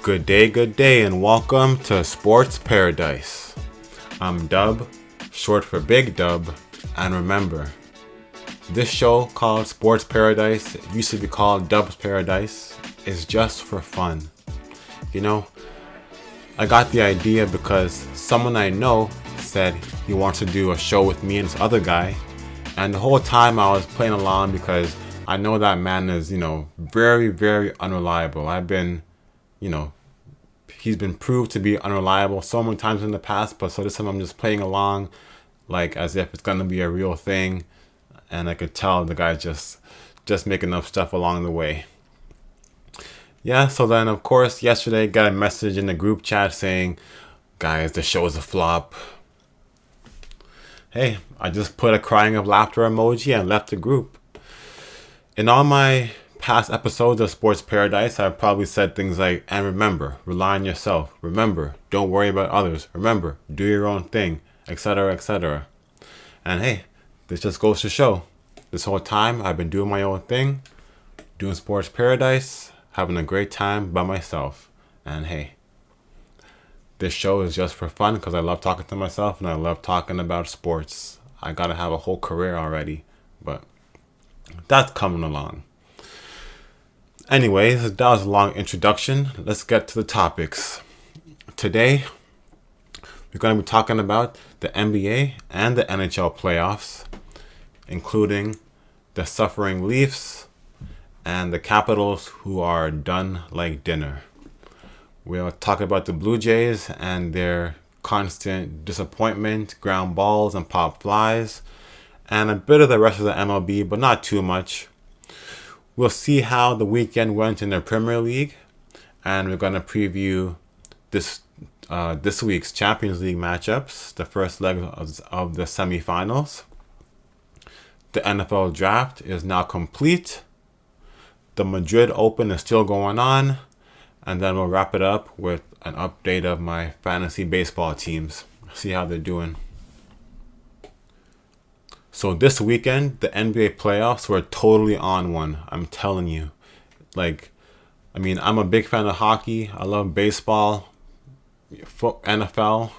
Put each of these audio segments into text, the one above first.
Good day, and welcome to Sports Paradise. I'm Dub, short for Big Dub, and remember, this show called Sports Paradise, it used to be called Dub's Paradise, is just for fun. You know, I got the idea because someone I know said he wants to do a show with me and this other guy, and the whole time I was playing along because I know that man is, very, very unreliable. He's been proved to be unreliable so many times in the past, but so this time I'm just playing along like as if it's gonna be a real thing, and I could tell the guy's just making up stuff along the way. Yeah, so then of course yesterday got a message in the group chat saying, guys, the show is a flop. Hey, I just put a crying of laughter emoji and left the group. In all my past episodes of Sports Paradise, I've probably said things like, and remember, rely on yourself. Remember, don't worry about others. Remember, do your own thing, etc., etc. And hey, this just goes to show, this whole time I've been doing my own thing, doing Sports Paradise, having a great time by myself. And hey, this show is just for fun because I love talking to myself and I love talking about sports. I gotta have a whole career already, but that's coming along. Anyways, that was a long introduction. Let's get to the topics. Today, we're going to be talking about the NBA and the NHL playoffs, including the suffering Leafs and the Capitals who are done like dinner. We'll talk about the Blue Jays and their constant disappointment, ground balls and pop flies, and a bit of the rest of the MLB, but not too much. We'll see how the weekend went in the Premier League, and we're going to preview this week's Champions League matchups, the first leg of the semifinals. The NFL draft is now complete. The Madrid Open is still going on, and then we'll wrap it up with an update of my fantasy baseball teams. See how they're doing. So this weekend, the NBA playoffs were totally on one. I'm telling you. I'm a big fan of hockey. I love baseball, NFL.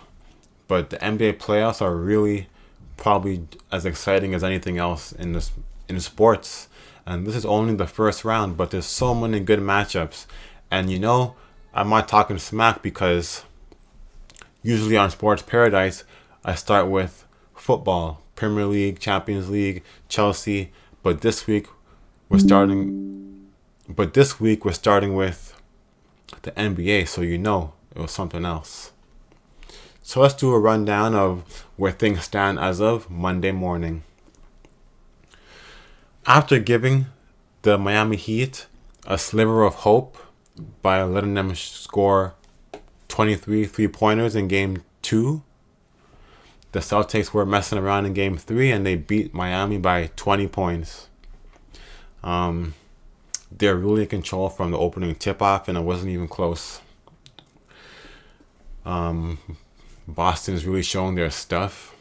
But the NBA playoffs are really probably as exciting as anything else in sports. And this is only the first round, but there's so many good matchups. And I'm not talking smack because usually on Sports Paradise, I start with football. Premier League, Champions League, Chelsea, but this week we're starting with the NBA, so it was something else. So let's do a rundown of where things stand as of Monday morning. After giving the Miami Heat a sliver of hope by letting them score 23 three-pointers in game 2, the Celtics were messing around in game 3 and they beat Miami by 20 points. They're really in control from the opening tip-off and it wasn't even close. Boston's really showing their stuff.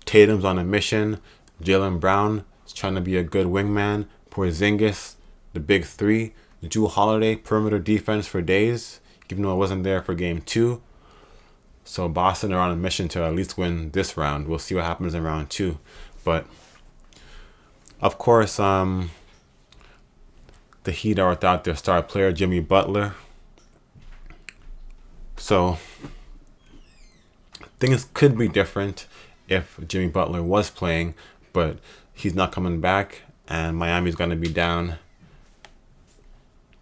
Tatum's on a mission. Jaylen Brown is trying to be a good wingman. Porzingis, the big three. Jrue Holiday, perimeter defense for days, even though it wasn't there for game 2. So Boston are on a mission to at least win this round. We'll see what happens in round 2. But, of course, the Heat are without their star player, Jimmy Butler. So, things could be different if Jimmy Butler was playing. But he's not coming back. And Miami's going to be down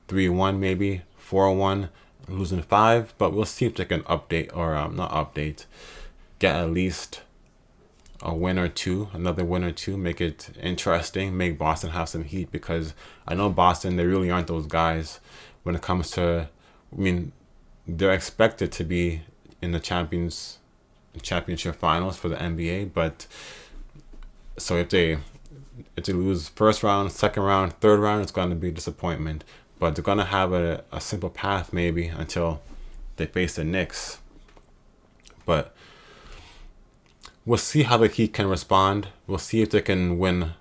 3-1 maybe, 4-1. Losing 5, but we'll see if they can get at least another win or two, make it interesting, make Boston have some heat, because I know Boston, they really aren't those guys when it comes to, they're expected to be in the championship finals for the NBA, but so if they lose first round, second round, third round, it's going to be a disappointment. But they're going to have a simple path maybe until they face the Knicks. But we'll see how the Heat can respond. We'll see if they can win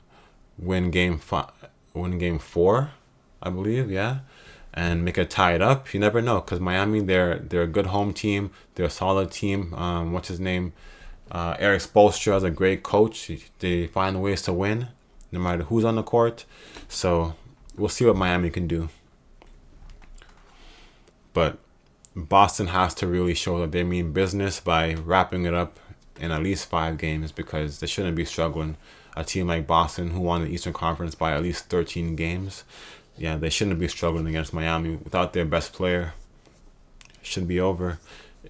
game 4, I believe, yeah. and make it tied up. You never know, because Miami, they're a good home team. They're a solid team. What's his name? Eric Spoelstra is a great coach. They find ways to win, no matter who's on the court. So we'll see what Miami can do. But Boston has to really show that they mean business by wrapping it up in at least 5 games, because they shouldn't be struggling. A team like Boston, who won the Eastern Conference by at least 13 games, yeah, they shouldn't be struggling against Miami without their best player. It should be over.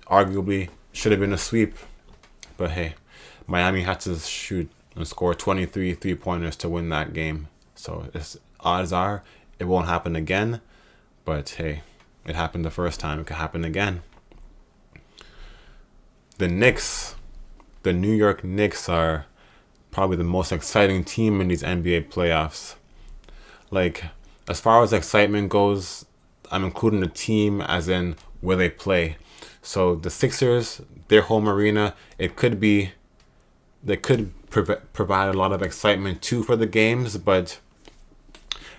Arguably, should have been a sweep. But hey, Miami had to shoot and score 23 three-pointers to win that game. So odds are it won't happen again. But hey, it happened the first time. It could happen again. The Knicks, the New York Knicks, are probably the most exciting team in these NBA playoffs. Like, as far as excitement goes, I'm including the team as in where they play. So the Sixers, their home arena, they could provide a lot of excitement too for the games. But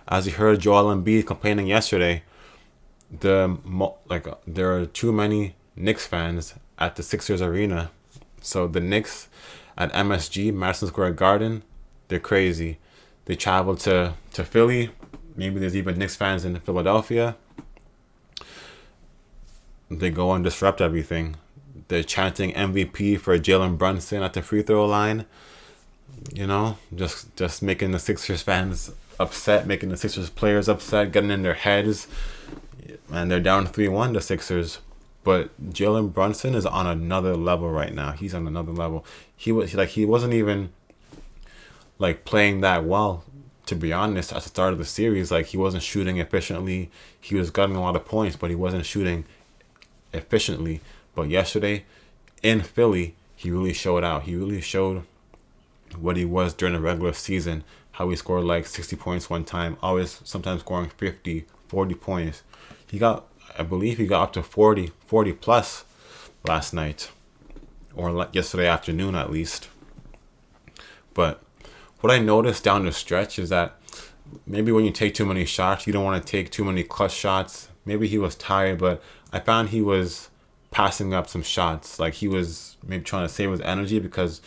as you heard Joel Embiid complaining yesterday, there are too many Knicks fans at the Sixers arena. So the Knicks at MSG, Madison Square Garden, they're crazy. They travel to Philly. Maybe there's even Knicks fans in Philadelphia. They go and disrupt everything. They're chanting MVP for Jalen Brunson at the free throw line. You know, just making the Sixers fans upset, making the Sixers players upset, getting in their heads. And they're down 3-1, the Sixers. But Jalen Brunson is on another level right now. He's on another level. He wasn't even like playing that well, to be honest, at the start of the series. Like, he wasn't shooting efficiently. He was getting a lot of points, but he wasn't shooting efficiently. But yesterday in Philly, he really showed out. He really showed what he was during the regular season. How he scored like 60 points one time, always sometimes scoring 50, 40 points. I believe he got up to 40 plus last night, or yesterday afternoon at least. But what I noticed down the stretch is that maybe when you take too many shots, you don't want to take too many clutch shots. Maybe he was tired, but I found he was passing up some shots. Like, he was maybe trying to save his energy, because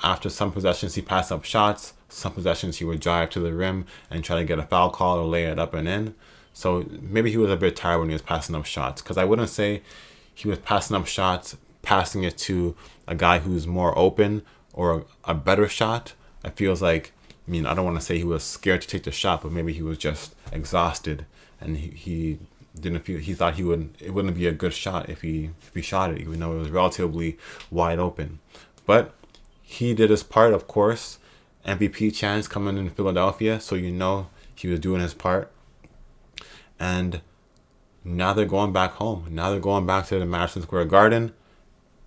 after some possessions he passed up shots. Some possessions he would drive to the rim and try to get a foul call or lay it up and in. So maybe he was a bit tired when he was passing up shots, because I wouldn't say he was passing up shots, passing it to a guy who's more open or a better shot. It feels like, I mean, I don't want to say he was scared to take the shot, but maybe he was just exhausted, and he didn't feel, he thought it wouldn't be a good shot if he shot it, even though it was relatively wide open. But he did his part, of course. MVP chance coming in Philadelphia, so you know he was doing his part. And now they're going back home. Now they're going back to the Madison Square Garden,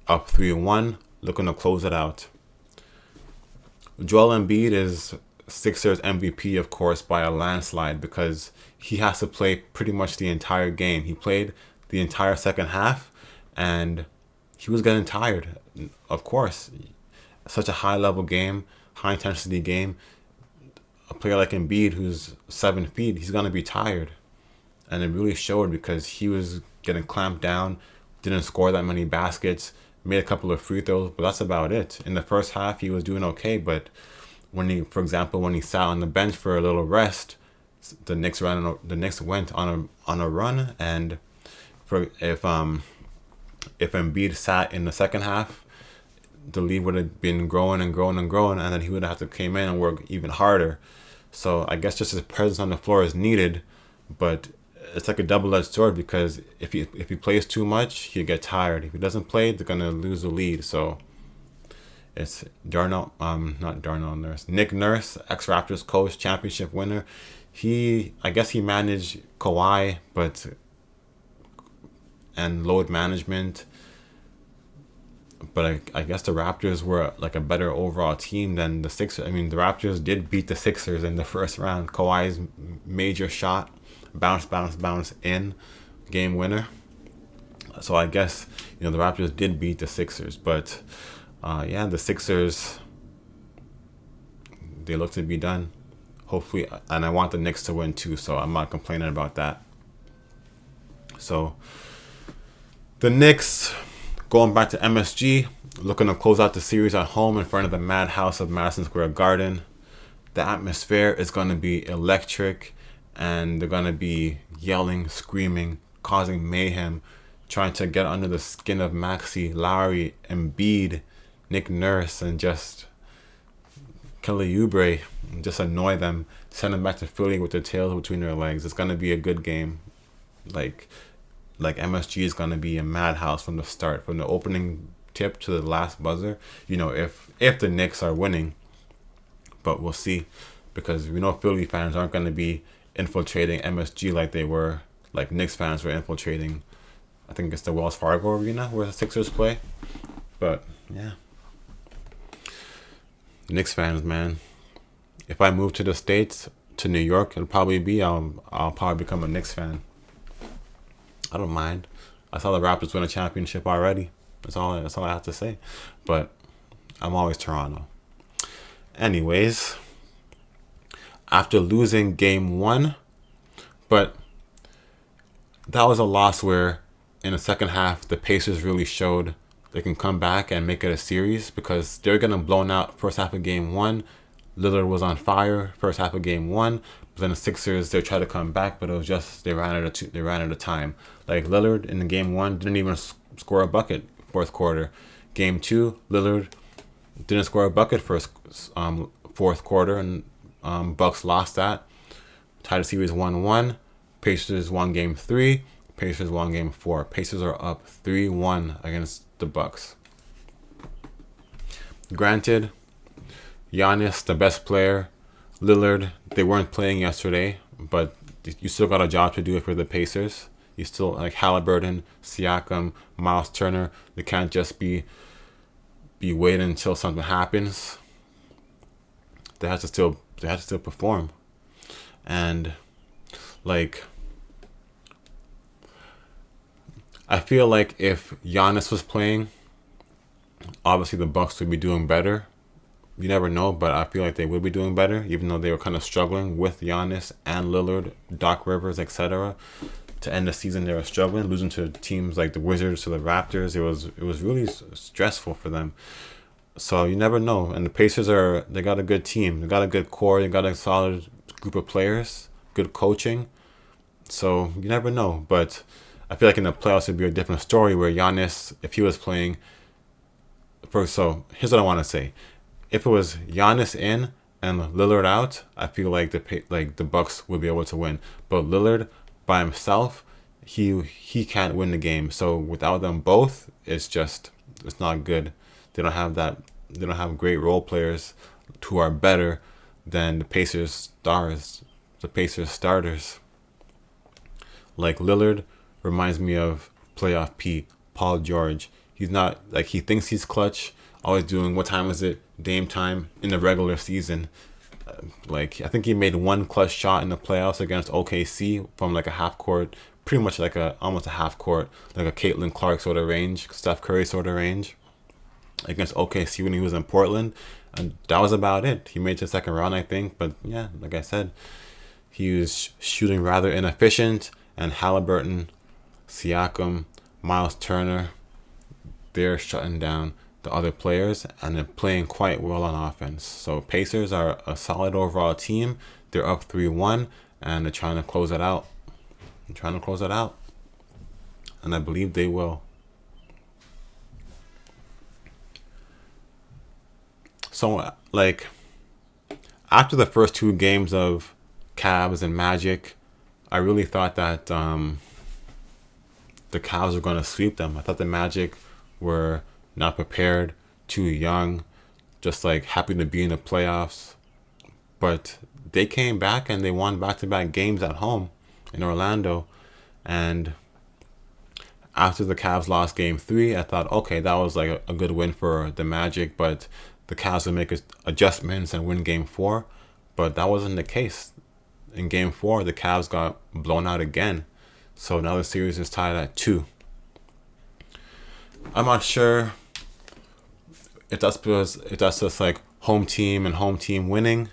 up 3-1, looking to close it out. Joel Embiid is Sixers MVP, of course, by a landslide, because he has to play pretty much the entire game. He played the entire second half, and he was getting tired. Of course, such a high-level game, high-intensity game. A player like Embiid, who's 7 feet, he's going to be tired. And it really showed, because he was getting clamped down, didn't score that many baskets, made a couple of free throws, but that's about it. In the first half, he was doing okay, but when he sat on the bench for a little rest, the Knicks went on a run, and if Embiid sat in the second half, the lead would have been growing and growing and growing, and then he would have to come in and work even harder. So I guess just his presence on the floor is needed, but it's like a double-edged sword, because if he plays too much, he'll get tired. If he doesn't play, they're gonna lose the lead. So it's Nick Nurse, ex-Raptors coach, championship winner. I guess he managed Kawhi, and load management. But I guess the Raptors were like a better overall team than the Sixers. I mean, the Raptors did beat the Sixers in the first round. Kawhi's major shot, bounce in, game winner. So I guess, the Raptors did beat the Sixers. But the Sixers, they look to be done. Hopefully, and I want the Knicks to win too, so I'm not complaining about that. So the Knicks, going back to MSG, looking to close out the series at home in front of the madhouse of Madison Square Garden. The atmosphere is going to be electric, and they're going to be yelling, screaming, causing mayhem, trying to get under the skin of Maxey, Lowry, Embiid, Nick Nurse, and just Kelly Oubre, and just annoy them, send them back to Philly with their tails between their legs. It's going to be a good game. Like MSG is going to be a madhouse from the start, from the opening tip to the last buzzer. If the Knicks are winning, but we'll see, because we know Philly fans aren't going to be infiltrating MSG like Knicks fans were infiltrating. I think it's the Wells Fargo Arena where the Sixers play. But yeah, Knicks fans, man. If I move to the States, to New York, it'll probably be I'll probably become a Knicks fan. I don't mind. I saw the Raptors win a championship already. That's all I have to say. But I'm always Toronto. Anyways, after losing game 1, but that was a loss where in the second half the Pacers really showed they can come back and make it a series, because they're getting blown out first half of game 1. Lillard was on fire first half of game 1, but then the Sixers, they tried to come back, but it was just they ran out of time. Like Lillard in the game 1 didn't even score a bucket fourth quarter. Game 2, Lillard didn't score a bucket first fourth quarter, and Bucks lost that. Tied the series 1-1. Pacers won game 3. Pacers won game 4. Pacers are up 3-1 against the Bucks. Granted, Giannis, the best player, Lillard, they weren't playing yesterday, but you still got a job to do for the Pacers. You still, like Halliburton, Siakam, Miles Turner, they can't just be waiting until something happens. They have to still perform. And I feel like if Giannis was playing, obviously the Bucks would be doing better. You never know, but I feel like they would be doing better, even though they were kind of struggling with Giannis and Lillard, Doc Rivers, etc. To end the season, they were struggling, losing to teams like the Wizards, to the Raptors. It was really stressful for them. So you never know. And the Pacers they got a good team. They got a good core. They got a solid group of players, good coaching. So you never know. But I feel like in the playoffs, it'd be a different story where Giannis, if he was playing. So here's what I want to say. If it was Giannis in and Lillard out, I feel like the Bucks would be able to win. But Lillard by himself, he can't win the game. So without them both, it's not good. They don't have that. They don't have great role players who are better than the Pacers stars, the Pacers starters. Like Lillard reminds me of playoff P, Paul George. He's not he thinks he's clutch, always doing what time is it? Dame time in the regular season. I think he made one clutch shot in the playoffs against OKC from a half court, pretty much almost a half court, like a Caitlin Clark sort of range, Steph Curry sort of range, against OKC when he was in Portland, and that was about it. He made the second round, I think, but yeah, like I said, he was shooting rather inefficient, and Halliburton, Siakam, Miles Turner, they're shutting down the other players, and they're playing quite well on offense. So Pacers are a solid overall team. They're up 3-1, and they're trying to close it out. And I believe they will. So, after the first 2 games of Cavs and Magic, I really thought that the Cavs were going to sweep them. I thought the Magic were not prepared, too young, just happy to be in the playoffs. But they came back and they won back-to-back games at home in Orlando. And after the Cavs lost game 3, I thought, okay, that was a good win for the Magic, but the Cavs would make adjustments and win game 4. But that wasn't the case. In game 4, the Cavs got blown out again. So now the series is tied at 2. I'm not sure if that's just home team and home team winning,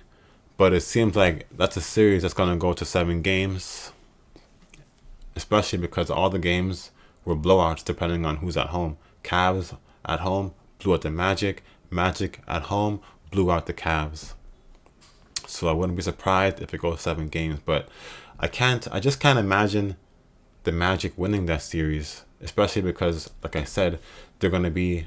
but it seems like that's a series that's going to go to 7 games. especially because all the games were blowouts depending on who's at home. Cavs at home blew out the Magic. Magic at home blew out the Cavs. So I wouldn't be surprised if it goes 7 games, but I just can't imagine the Magic winning that series, especially because, like I said, they're going to be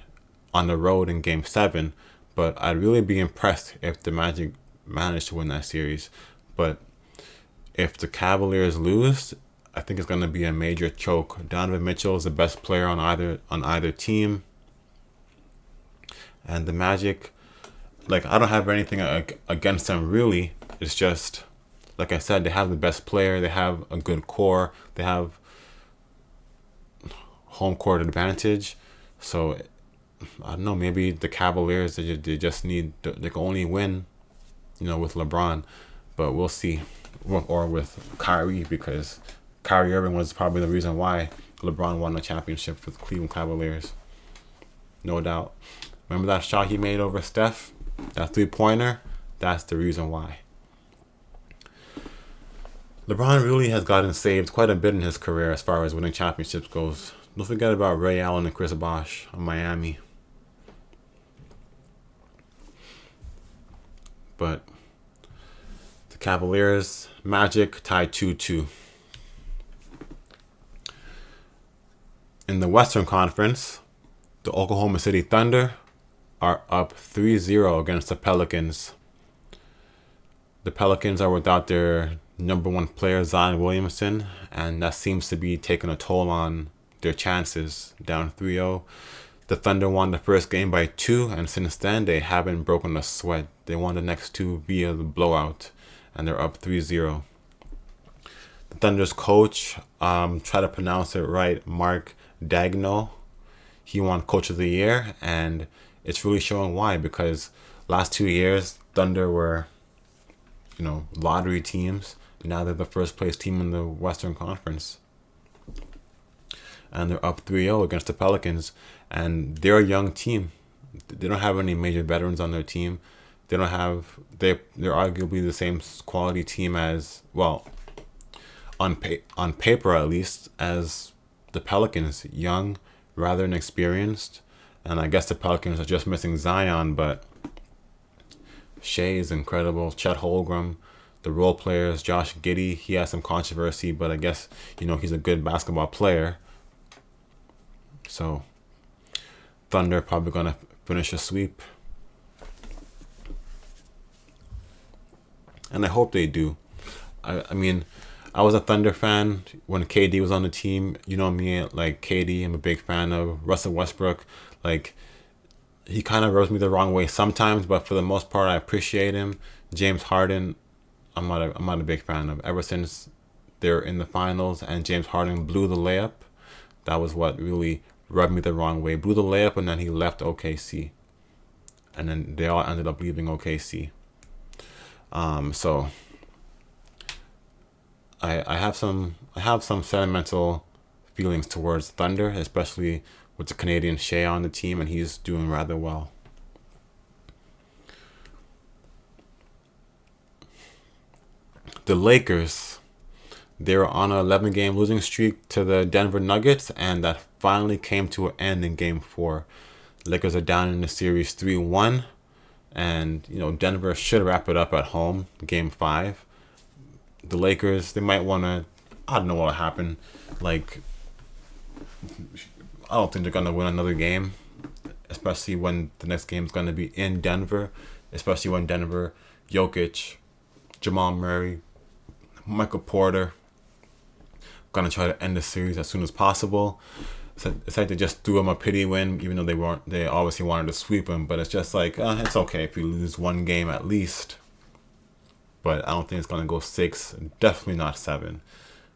on the road in Game 7, but I'd really be impressed if the Magic managed to win that series. But if the Cavaliers lose, I think it's going to be a major choke. Donovan Mitchell is the best player on either team, and the Magic, like, I don't have anything against them really. It's just, like I said, they have the best player, they have a good core, they have home court advantage. So I don't know, maybe the Cavaliers, they just need, they can only win, with LeBron, but we'll see. Or with Kyrie, because Kyrie Irving was probably the reason why LeBron won the championship for the Cleveland Cavaliers. No doubt. Remember that shot he made over Steph? That 3-pointer? That's the reason why. LeBron really has gotten saved quite a bit in his career as far as winning championships goes. Don't forget about Ray Allen and Chris Bosh of Miami. But the Cavaliers, Magic tied 2-2. In the Western Conference, the Oklahoma City Thunder are up 3-0 against the Pelicans. The Pelicans are without their number 1 player, Zion Williamson, and that seems to be taking a toll on their chances. Down 3-0. The Thunder won the first game by 2, and since then they haven't broken a sweat. They won the next 2 via the blowout, and they're up 3-0. The Thunder's coach, try to pronounce it right, Mark Daigneault, he won Coach of the Year, and it's really showing why, because last 2 years, Thunder were, lottery teams. Now they're the first place team in the Western Conference. And they're up 3-0 against the Pelicans, and they're a young team. They don't have any major veterans on their team. They're arguably the same quality team as, well, on paper at least, as the Pelicans. Young, rather inexperienced, and I guess the Pelicans are just missing Zion, but Shea is incredible. Chet Holmgren, the role players, Josh Giddey, he has some controversy, but I guess, he's a good basketball player. So, Thunder probably going to finish a sweep. And I hope they do. I mean, I was a Thunder fan when KD was on the team. You know me, like KD, I'm a big fan of. Russell Westbrook, like, he kind of rubs me the wrong way sometimes, but for the most part, I appreciate him. James Harden, I'm not a big fan of. Ever since they're in the finals and James Harden blew the layup, that was what really rubbed me the wrong way. Blew the layup, and then he left OKC, and then they all ended up leaving OKC. So I have some sentimental feelings towards Thunder, especially with the Canadian Shea on the team, and he's doing rather well. The Lakers, they were on an 11-game losing streak to the Denver Nuggets, and that finally came to an end in Game 4. Lakers are down in the series 3-1, and Denver should wrap it up at home, Game 5. The Lakers, they might want to, I don't know what will happen. Like, I don't think they're going to win another game, especially when the next game is going to be in Denver, especially when Denver, Jokic, Jamal Murray, Michael Porter, going to try to end the series as soon as possible. It's like they just threw him a pity win, even though they obviously wanted to sweep him, but it's just like, it's okay if you lose one game at least. But I don't think it's going to go 6, definitely not 7.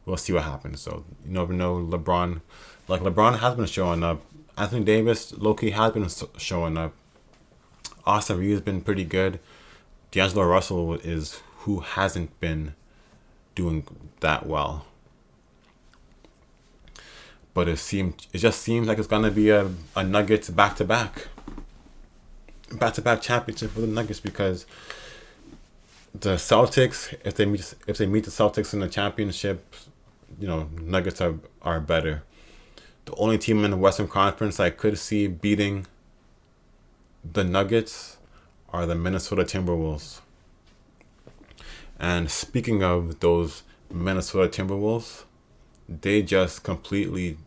We'll see what happens. So you never know. LeBron has been showing up. Anthony Davis, low-key, has been showing up. Austin Reeves has been pretty good. D'Angelo Russell is who hasn't been doing that well. But it just seems like it's gonna be a Nuggets back-to-back championship for the Nuggets, because the Celtics, if they meet the Celtics in the championship Nuggets are better. The only team in the Western Conference I could see beating the Nuggets are the Minnesota Timberwolves. And speaking of those Minnesota Timberwolves, they just completely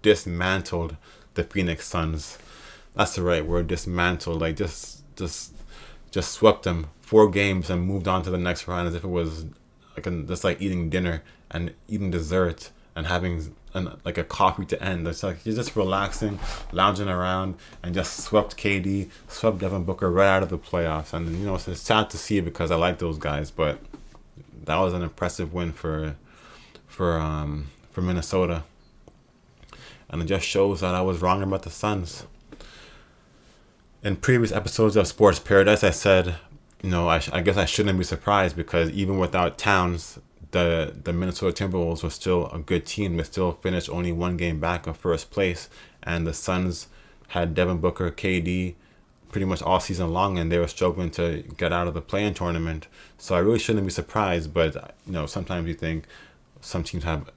dismantled the Phoenix Suns. That's the right word, dismantled. Like just swept them 4 games and moved on to the next round as if it was just like eating dinner and eating dessert and having like a coffee to end. It's like you're just relaxing, lounging around, and just swept KD, swept Devin Booker right out of the playoffs. And it's sad to see because I like those guys, but that was an impressive win for Minnesota, and it just shows that I was wrong about the Suns. In previous episodes of Sports Paradise, I said, I guess I shouldn't be surprised because even without Towns, the Minnesota Timberwolves were still a good team. They still finished only 1 game back of first place, and the Suns had Devin Booker, KD, pretty much all season long, and they were struggling to get out of the play-in tournament. So I really shouldn't be surprised, but sometimes you think some teams have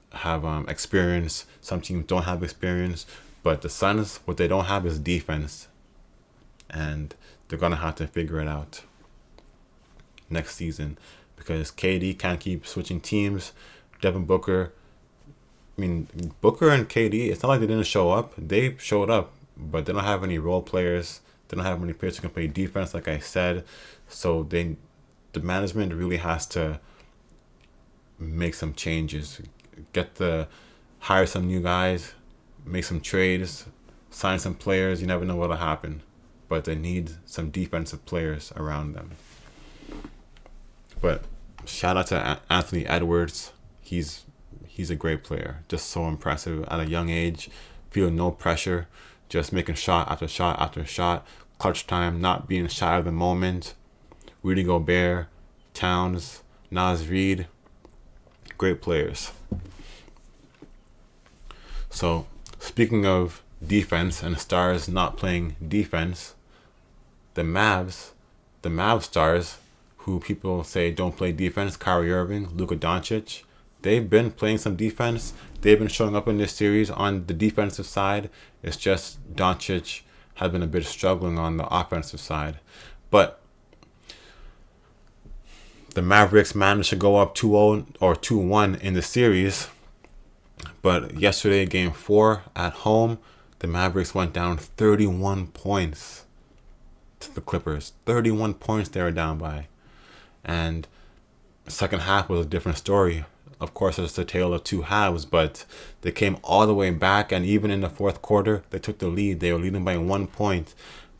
experience, some teams don't have experience, but the Suns, what they don't have is defense, and they're gonna have to figure it out next season because KD can't keep switching teams. Devin Booker, Booker and KD, it's not like they didn't show up. They showed up, but they don't have any role players. They don't have any players who can play defense, like I said. So the management really has to make some changes, hire some new guys, make some trades, sign some players. You never know what'll happen, but they need some defensive players around them. But shout out to Anthony Edwards. He's a great player, just so impressive at a young age, feeling no pressure, just making shot after shot after shot, clutch time, not being shy of the moment. Rudy Gobert, Towns, Naz Reid, great players. So, speaking of defense and stars not playing defense, the Mavs stars, who people say don't play defense, Kyrie Irving, Luka Doncic, they've been playing some defense. They've been showing up in this series on the defensive side. It's just Doncic has been a bit struggling on the offensive side. But the Mavericks managed to go up 2-0 or 2-1 in the series. But yesterday, Game 4 at home, the Mavericks went down 31 points to the Clippers. 31 points they were down by. And the second half was a different story. Of course, it's a tale of two halves, but they came all the way back, and even in the fourth quarter, they took the lead. They were leading by 1 point,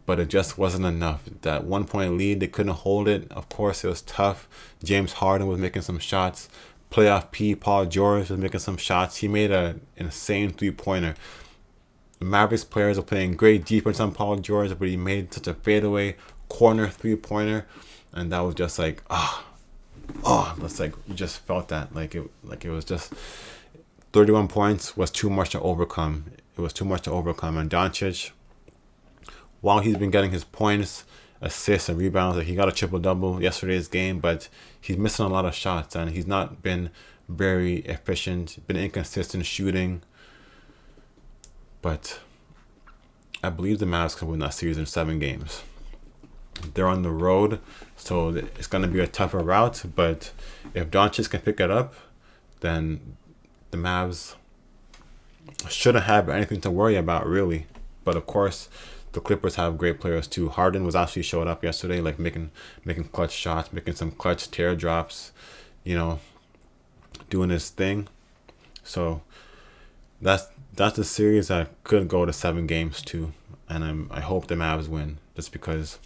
but it just wasn't enough. That 1 point lead, they couldn't hold it. Of course, it was tough. James Harden was making some shots. Playoff P, Paul George was making some shots. He made an insane three-pointer. The Mavericks players are playing great defense on Paul George, but he made such a fadeaway corner three-pointer, and that was just like, that's like, you just felt that. Like it was just 31 points was too much to overcome. It was too much to overcome. And Doncic, while he's been getting his points, assists, and rebounds, like he got a triple-double yesterday's game, but he's missing a lot of shots, and he's not been very efficient, been inconsistent shooting. But I believe the Mavs can win that series in 7 games. They're on the road, so it's going to be a tougher route, but if Doncic can pick it up, then the Mavs shouldn't have anything to worry about, really. But of course, the Clippers have great players too. Harden was actually showing up yesterday, like making clutch shots, making some clutch teardrops, doing his thing. So that's the series that could go to 7 games too, and I hope the Mavs win, just because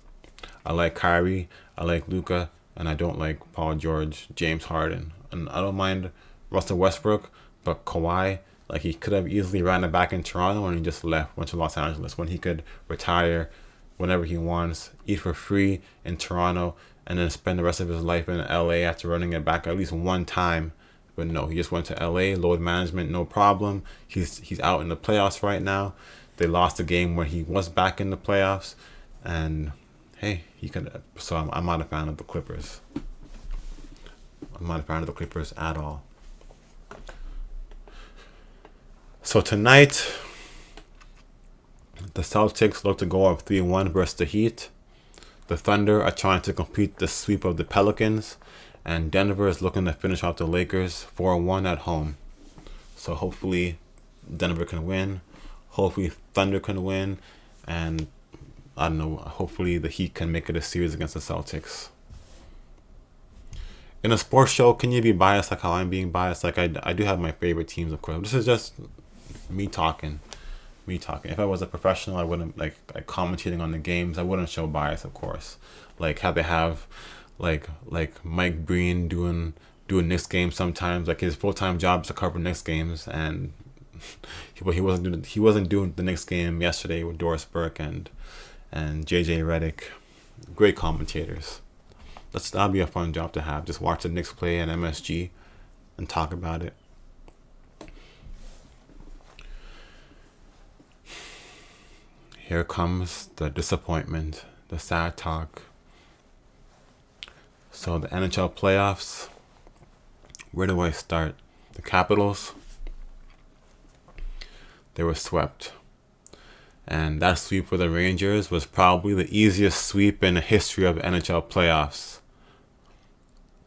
I like Kyrie, I like Luka, and I don't like Paul George, James Harden. And I don't mind Russell Westbrook, but Kawhi, like he could have easily ran it back in Toronto and he just went to Los Angeles when he could retire whenever he wants, eat for free in Toronto, and then spend the rest of his life in LA after running it back at least one time. But no, he just went to LA, load management, no problem. He's out in the playoffs right now. They lost a game where he was back in the playoffs, and hey, he could. So I'm not a fan of the Clippers. I'm not a fan of the Clippers at all. So tonight, the Celtics look to go up 3-1 versus the Heat. The Thunder are trying to complete the sweep of the Pelicans. And Denver is looking to finish off the Lakers 4-1 at home. So hopefully Denver can win. Hopefully Thunder can win. And I don't know, hopefully the Heat can make it a series against the Celtics. In a sports show, can you be biased like how I'm being biased? Like I do have my favorite teams, of course. This is just me talking. If I was a professional, I wouldn't like commentating on the games. I wouldn't show bias, of course. Like how they have like Mike Breen doing Knicks games sometimes. Like his full-time job is to cover Knicks games, and he wasn't doing the Knicks game yesterday with Doris Burke and JJ Redick. Great commentators. That'll be a fun job to have. Just watch the Knicks play at MSG and talk about it. Here comes the disappointment, the sad talk. So the NHL Playoffs, where do I start? The Capitals, they were swept. And that sweep for the Rangers was probably the easiest sweep in the history of the NHL Playoffs.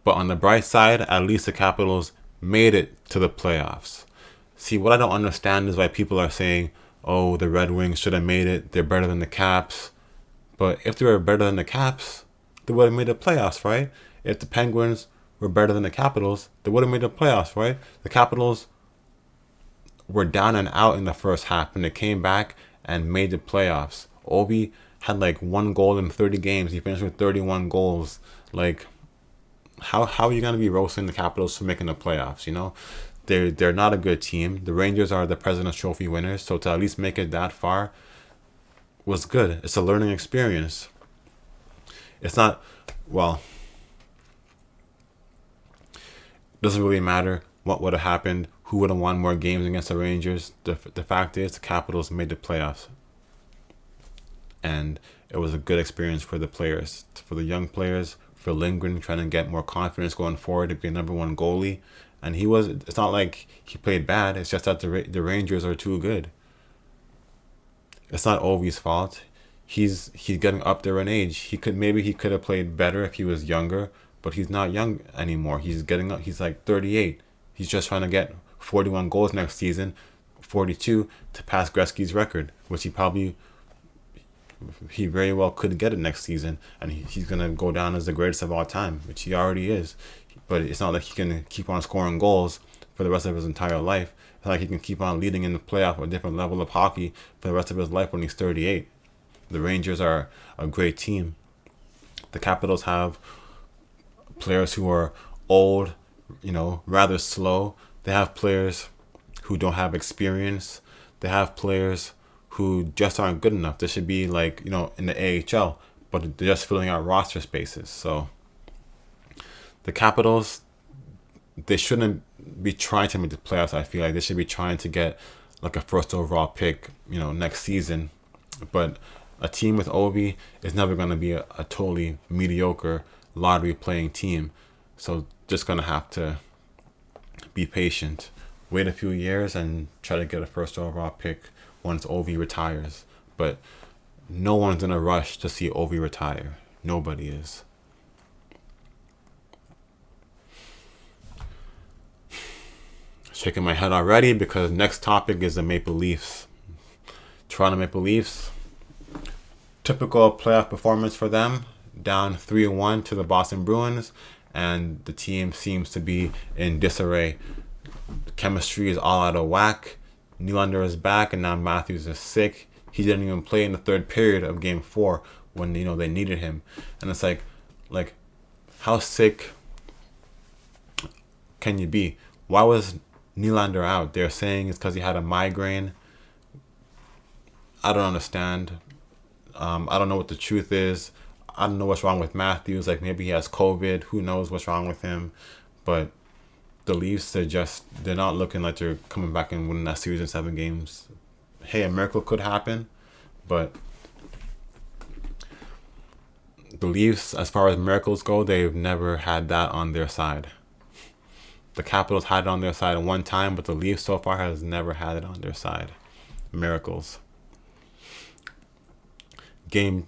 But on the bright side, at least the Capitals made it to the playoffs. See, what I don't understand is why people are saying, oh, the Red Wings should have made it. They're better than the Caps. But if they were better than the Caps, they would have made the playoffs, right? If the Penguins were better than the Capitals, they would have made the playoffs, right? The Capitals were down and out in the first half, and they came back and made the playoffs. Ovi had like 1 goal in 30 games. He finished with 31 goals. Like, how are you going to be roasting the Capitals for making the playoffs, you know? They're not a good team. The Rangers are the President's Trophy winners, so to at least make it that far was good. It's a learning experience. It's not, well, doesn't really matter what would have happened, who would have won more games against the Rangers. The fact is, the Capitals made the playoffs. And it was a good experience for the players, for the young players, for Lindgren trying to get more confidence going forward to be a number 1 goalie. And it's not like he played bad. It's just that the Rangers are too good. It's not Ovi's fault. He's getting up there in age. He could have played better if he was younger, but he's not young anymore. He's getting up. He's like 38. He's just trying to get 41 goals next season, 42 to pass Gretzky's record, which he very well could get it next season, and he's gonna go down as the greatest of all time, which he already is. But it's not like he can keep on scoring goals for the rest of his entire life. It's not like he can keep on leading in the playoff at a different level of hockey for the rest of his life when he's 38. The Rangers are a great team. The Capitals have players who are old, rather slow. They have players who don't have experience. They have players who just aren't good enough. They should be in the AHL, but they're just filling out roster spaces. So the Capitals, they shouldn't be trying to make the playoffs. I feel like they should be trying to get like a first overall pick, next season. But a team with Ovi is never going to be a totally mediocre lottery playing team. So just going to have to be patient, wait a few years, and try to get a first overall pick once Ovi retires. But no one's in a rush to see Ovi retire. Nobody is. Shaking my head already because next topic is the Maple Leafs. Toronto Maple Leafs. Typical playoff performance for them. Down 3-1 to the Boston Bruins. And the team seems to be in disarray. The chemistry is all out of whack. Nylander is back and now Matthews is sick. He didn't even play in the third period of Game 4 when they needed him. And it's like how sick can you be? Why was Nylander out? They're saying it's because he had a migraine. I don't understand. I don't know what the truth is. I don't know what's wrong with Matthews. Like maybe he has COVID. Who knows what's wrong with him? But the Leafs, they're not looking like they're coming back and winning that series in 7 games. Hey, a miracle could happen, but the Leafs, as far as miracles go, they've never had that on their side. The Capitals had it on their side one time, but the Leafs so far has never had it on their side. Miracles. Game,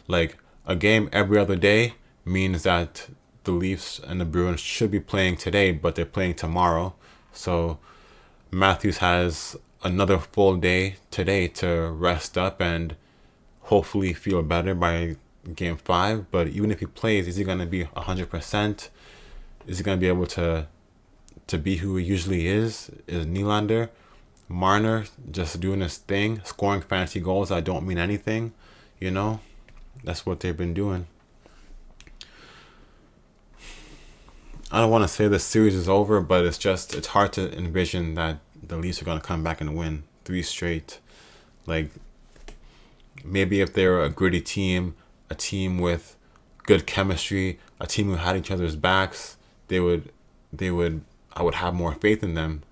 like a game every other day means that the Leafs and the Bruins should be playing today, but they're playing tomorrow. So Matthews has another full day today to rest up and hopefully feel better by game 5. But even if he plays, is he going to be 100%? Is he going to be able to be who he usually is? Is Nylander, Marner just doing his thing, scoring fancy goals that don't mean anything? You know, that's what they've been doing. I don't want to say the series is over, but it's hard to envision that the Leafs are going to come back and win 3 straight. Like, maybe if they're a gritty team, a team with good chemistry, a team who had each other's backs, I would have more faith in them.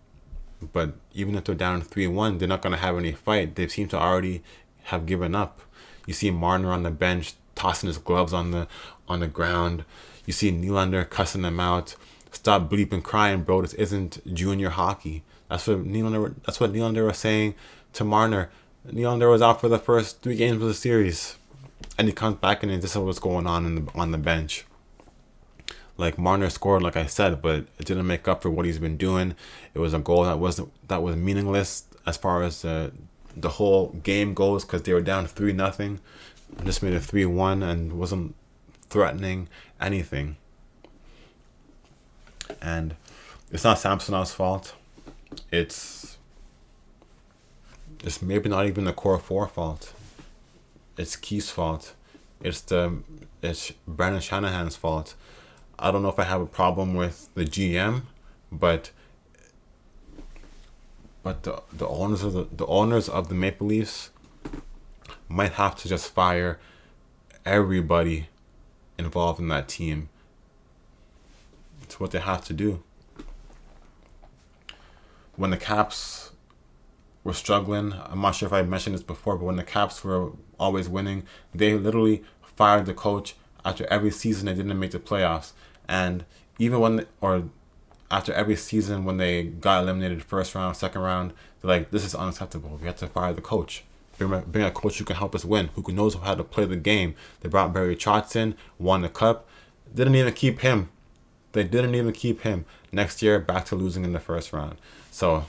But even if they're down 3-1, they're not going to have any fight. They seem to already have given up. You see Marner on the bench tossing his gloves on the ground. You see Nylander cussing them out. Stop bleeping crying, bro. This isn't junior hockey. That's what Nylander was saying to Marner. Nylander was out for the first 3 games of the series, and he comes back and this is what's going on on the bench. Like, Marner scored, like I said, but it didn't make up for what he's been doing. It was a goal that was meaningless as far as the whole game goes, because they were down 3-0. Just made it 3-1 and wasn't threatening anything. And it's not Samsonov's fault. It's maybe not even the core 4 fault. It's Keith's fault. It's Brandon Shanahan's fault. I don't know if I have a problem with the GM, but the owners of the Maple Leafs might have to just fire everybody involved in that team. It's what they have to do. When the Caps were struggling, I'm not sure if I mentioned this before, but when the Caps were always winning, they literally fired the coach after every season they didn't make the playoffs. And even after every season when they got eliminated first round, second round, they're like, this is unacceptable. We have to fire the coach. Bring a coach who can help us win, who knows how to play the game. They brought Barry Trotz in, won the cup. Didn't even keep him. They didn't even keep him. Next year, back to losing in the first round. So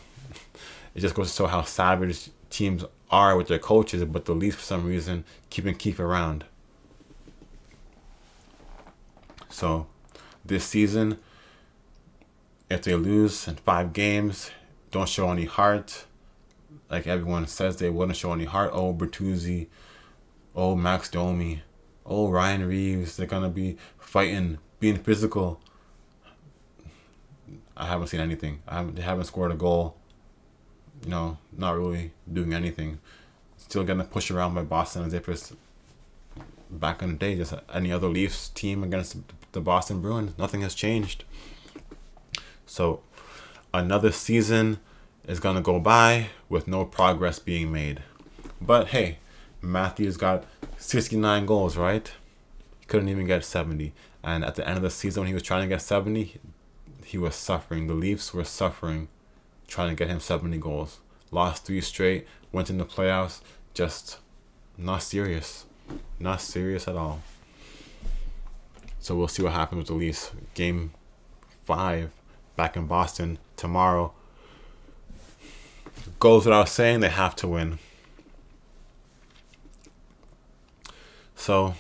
it just goes to show how savage teams are with their coaches, but the Leafs, for some reason, keeping Keith around. So this season, if they lose in 5 games, don't show any heart. Like everyone says they wouldn't show any heart. Oh, Bertuzzi. Oh, Max Domi. Oh, Ryan Reeves. They're going to be fighting, being physical. I haven't seen anything. They haven't scored a goal. Not really doing anything. Still getting pushed around by Boston as if it's back in the day, just any other Leafs team against the Boston Bruins. Nothing has changed. So another season is going to go by with no progress being made. But hey, Matthews got 69 goals, right? He couldn't even get 70. And at the end of the season, when he was trying to get 70, he was suffering. The Leafs were suffering trying to get him 70 goals. Lost 3 straight, went in the playoffs, just not serious. Not serious at all. So we'll see what happens with the Leafs. Game 5 back in Boston tomorrow. Goes without saying, they have to win. So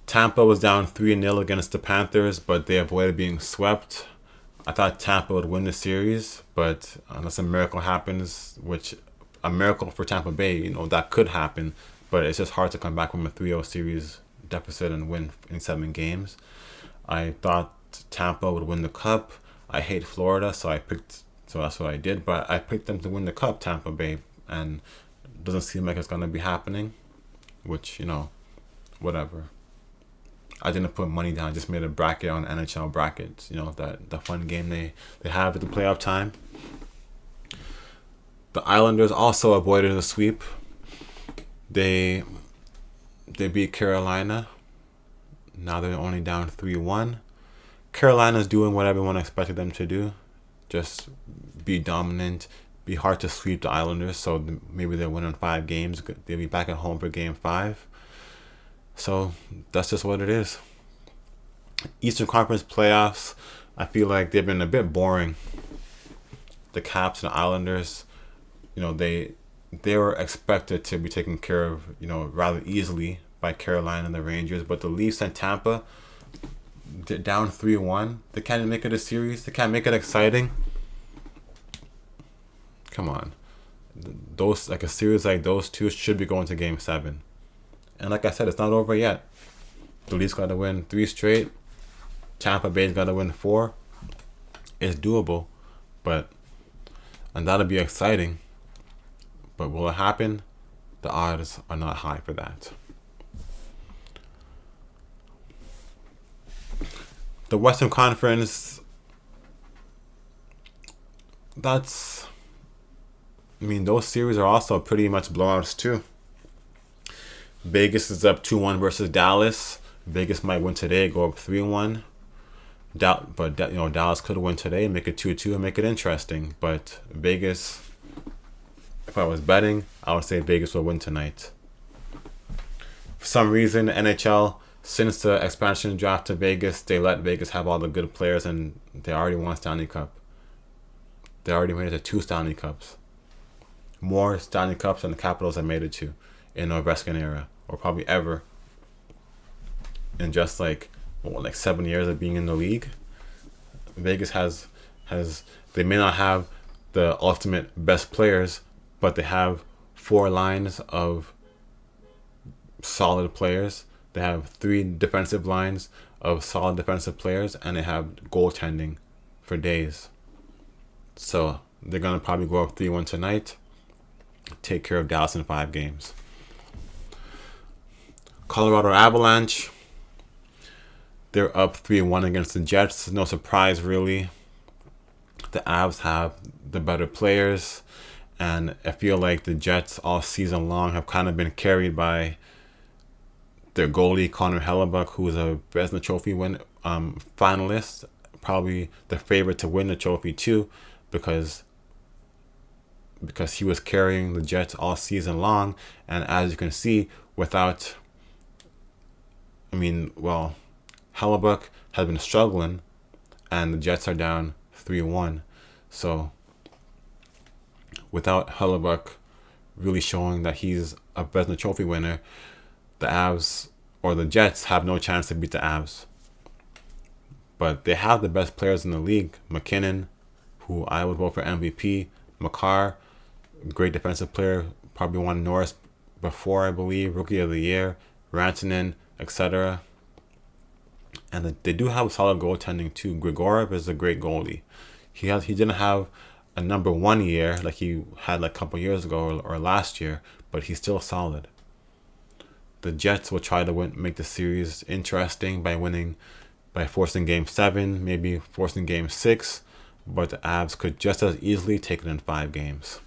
Tampa was down 3-0 against the Panthers, but they avoided being swept. I thought Tampa would win the series, but unless a miracle happens, which a miracle for Tampa Bay, that could happen, but it's just hard to come back from a 3-0 series deficit and win in 7 games. I thought Tampa would win the cup. I hate Florida, so that's what I did, but I picked them to win the cup, Tampa Bay, and it doesn't seem like it's going to be happening, which, whatever. I didn't put money down, I just made a bracket on NHL brackets, that the fun game they have at the playoff time. The Islanders also avoided a sweep. They beat Carolina. Now they're only down 3-1. Carolina's doing what everyone expected them to do. Just be dominant, be hard to sweep the Islanders, so maybe they'll win in 5 games. They'll be back at home for game 5. So that's just what it is. Eastern Conference playoffs, I feel like they've been a bit boring. The Caps and the Islanders, they were expected to be taken care of, rather easily by Carolina and the Rangers. But the Leafs and Tampa, they're down 3-1. They can't make it a series. They can't make it exciting. Come on. A series like those two should be going to game 7. And like I said, it's not over yet. The Leafs got to win 3 straight. Tampa Bay's got to win 4. It's doable, and that'll be exciting. But will it happen? The odds are not high for that. The Western Conference, those series are also pretty much blowouts too. Vegas is up 2-1 versus Dallas. Vegas might win today, go up 3-1. Dallas could win today, make it 2-2, and make it interesting. But Vegas, if I was betting, I would say Vegas will win tonight. For some reason, NHL, since the expansion draft to Vegas, they let Vegas have all the good players, and they already won Stanley Cup. They already made it to 2 Stanley Cups. More Stanley Cups than the Capitals have made it to in the Ovechkin era, or probably ever. In just 7 years of being in the league, Vegas has they may not have the ultimate best players, but they have 4 lines of solid players. They have 3 defensive lines of solid defensive players, and they have goaltending for days. So they're gonna probably go up 3-1 tonight. Take care of Dallas in 5 games. Colorado Avalanche, they're up 3-1 against the Jets. No surprise, really. The Avs have the better players, and I feel like the Jets all season long have kind of been carried by their goalie, Connor Hellebuck, who is a Vezina Trophy finalist, probably the favorite to win the trophy too, because he was carrying the Jets all season long. And as you can see, Hellebuck has been struggling, and the Jets are down 3-1. So without Hellebuck really showing that he's a Vezina Trophy winner, the Avs or the Jets have no chance to beat the Avs. But they have the best players in the league. McKinnon, who I would vote for MVP. Makar, great defensive player, probably won Norris before, I believe, Rookie of the Year. Rantanen, etc. And they do have solid goaltending too. Grigorov is a great goalie. He didn't have a number 1 year like he had a couple years ago or last year, but he's still solid. The Jets will try to make the series interesting by forcing game 7, maybe forcing game 6, but the Avs could just as easily take it in 5 games.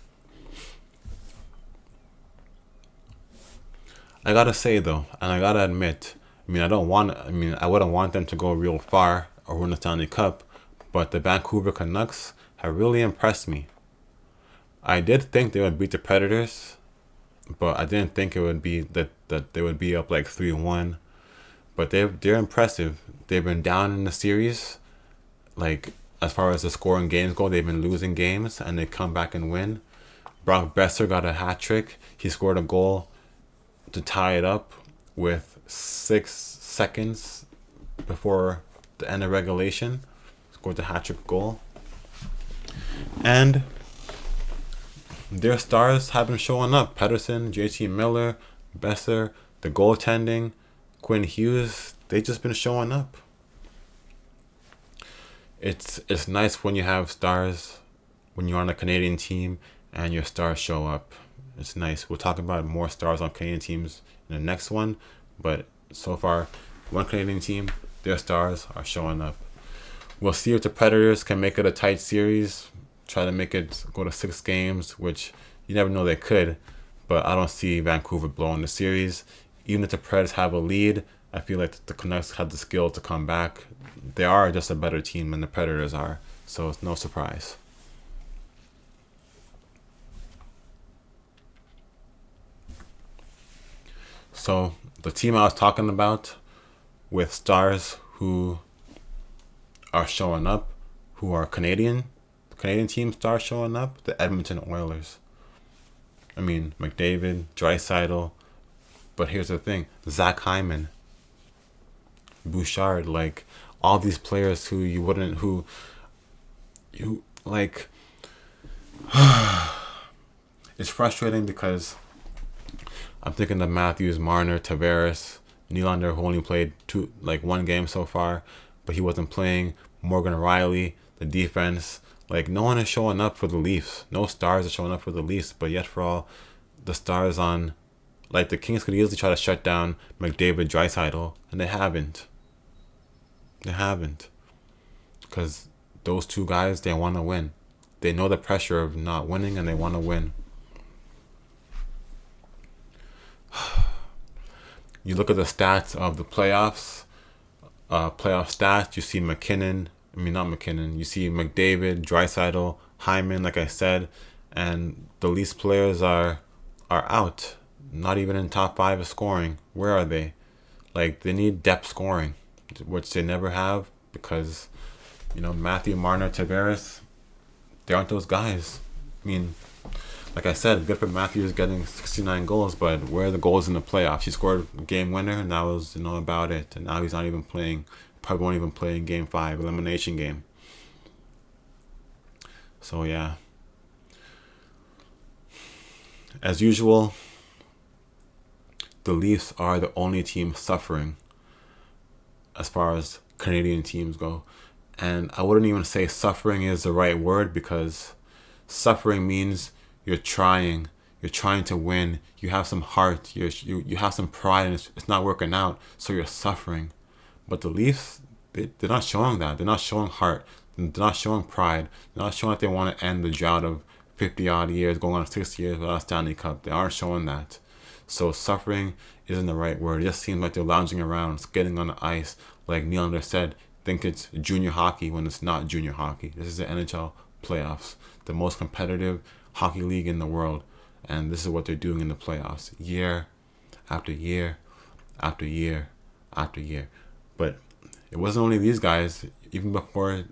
I gotta say though, and I gotta admit, I wouldn't want them to go real far or win the Stanley Cup, but the Vancouver Canucks have really impressed me. I did think they would beat the Predators, but I didn't think it would be that they would be up 3-1. But they're impressive. They've been down in the series, as far as the scoring games go, they've been losing games, and they come back and win. Brock Besser got a hat trick. He scored a goal to tie it up with 6 seconds before the end of regulation. Scored the hat trick goal. And their stars have been showing up. Pedersen, JT Miller, Besser, the goaltending, Quinn Hughes, they've just been showing up. It's nice when you have stars, when you're on a Canadian team and your stars show up. It's nice. We'll talk about more stars on Canadian teams in the next one, but so far, one Canadian team, their stars are showing up. We'll see if the Predators can make it a tight series, try to make it go to 6 games, which you never know they could, but I don't see Vancouver blowing the series. Even if the Preds have a lead, I feel like the Canucks had the skill to come back. They are just a better team than the Predators are, so it's no surprise. So the team I was talking about with stars who are showing up, who are Canadian team stars showing up, the Edmonton Oilers. I mean, McDavid, Draisaitl, but here's the thing, Zach Hyman, Bouchard, like all these players who you like. It's frustrating because I'm thinking of Matthews, Marner, Tavares, Nylander, who only played one game so far, but he wasn't playing. Morgan Riley, the defense, like no one is showing up for the Leafs. No stars are showing up for the Leafs, but yet for all the stars on, like the Kings could easily try to shut down McDavid, Draisaitl, and they haven't. They haven't, because those two guys, they want to win. They know the pressure of not winning, and they want to win. You look at the stats of the playoff stats. You see not McKinnon. You see McDavid, Draisaitl, Hyman, like I said, and the Leafs players are out. Not even in top 5 of scoring. Where are they? Like, they need depth scoring, which they never have because, Matthew, Marner, Tavares, they aren't those guys. I mean, like I said, good for Matthews getting 69 goals, but where are the goals in the playoffs? He scored a game winner, and that was, about it. And now he's not even playing. Probably won't even play in Game 5, elimination game. So, yeah. As usual, the Leafs are the only team suffering as far as Canadian teams go. And I wouldn't even say suffering is the right word, because suffering means you're trying to win, you have some heart, you have some pride, and it's not working out, so you're suffering. But the Leafs, they're not showing that. They're not showing heart. They're not showing pride. They're not showing that they want to end the drought of 50 odd years, going on 6 years without a Stanley Cup. They aren't showing that. So suffering isn't the right word. It just seems like they're lounging around, skating on the ice, like Nylander said, think it's junior hockey when it's not junior hockey. This is the NHL Playoffs, the most competitive hockey league in the world, and this is what they're doing in the playoffs, year after year after year after year. But it wasn't only these guys. Even before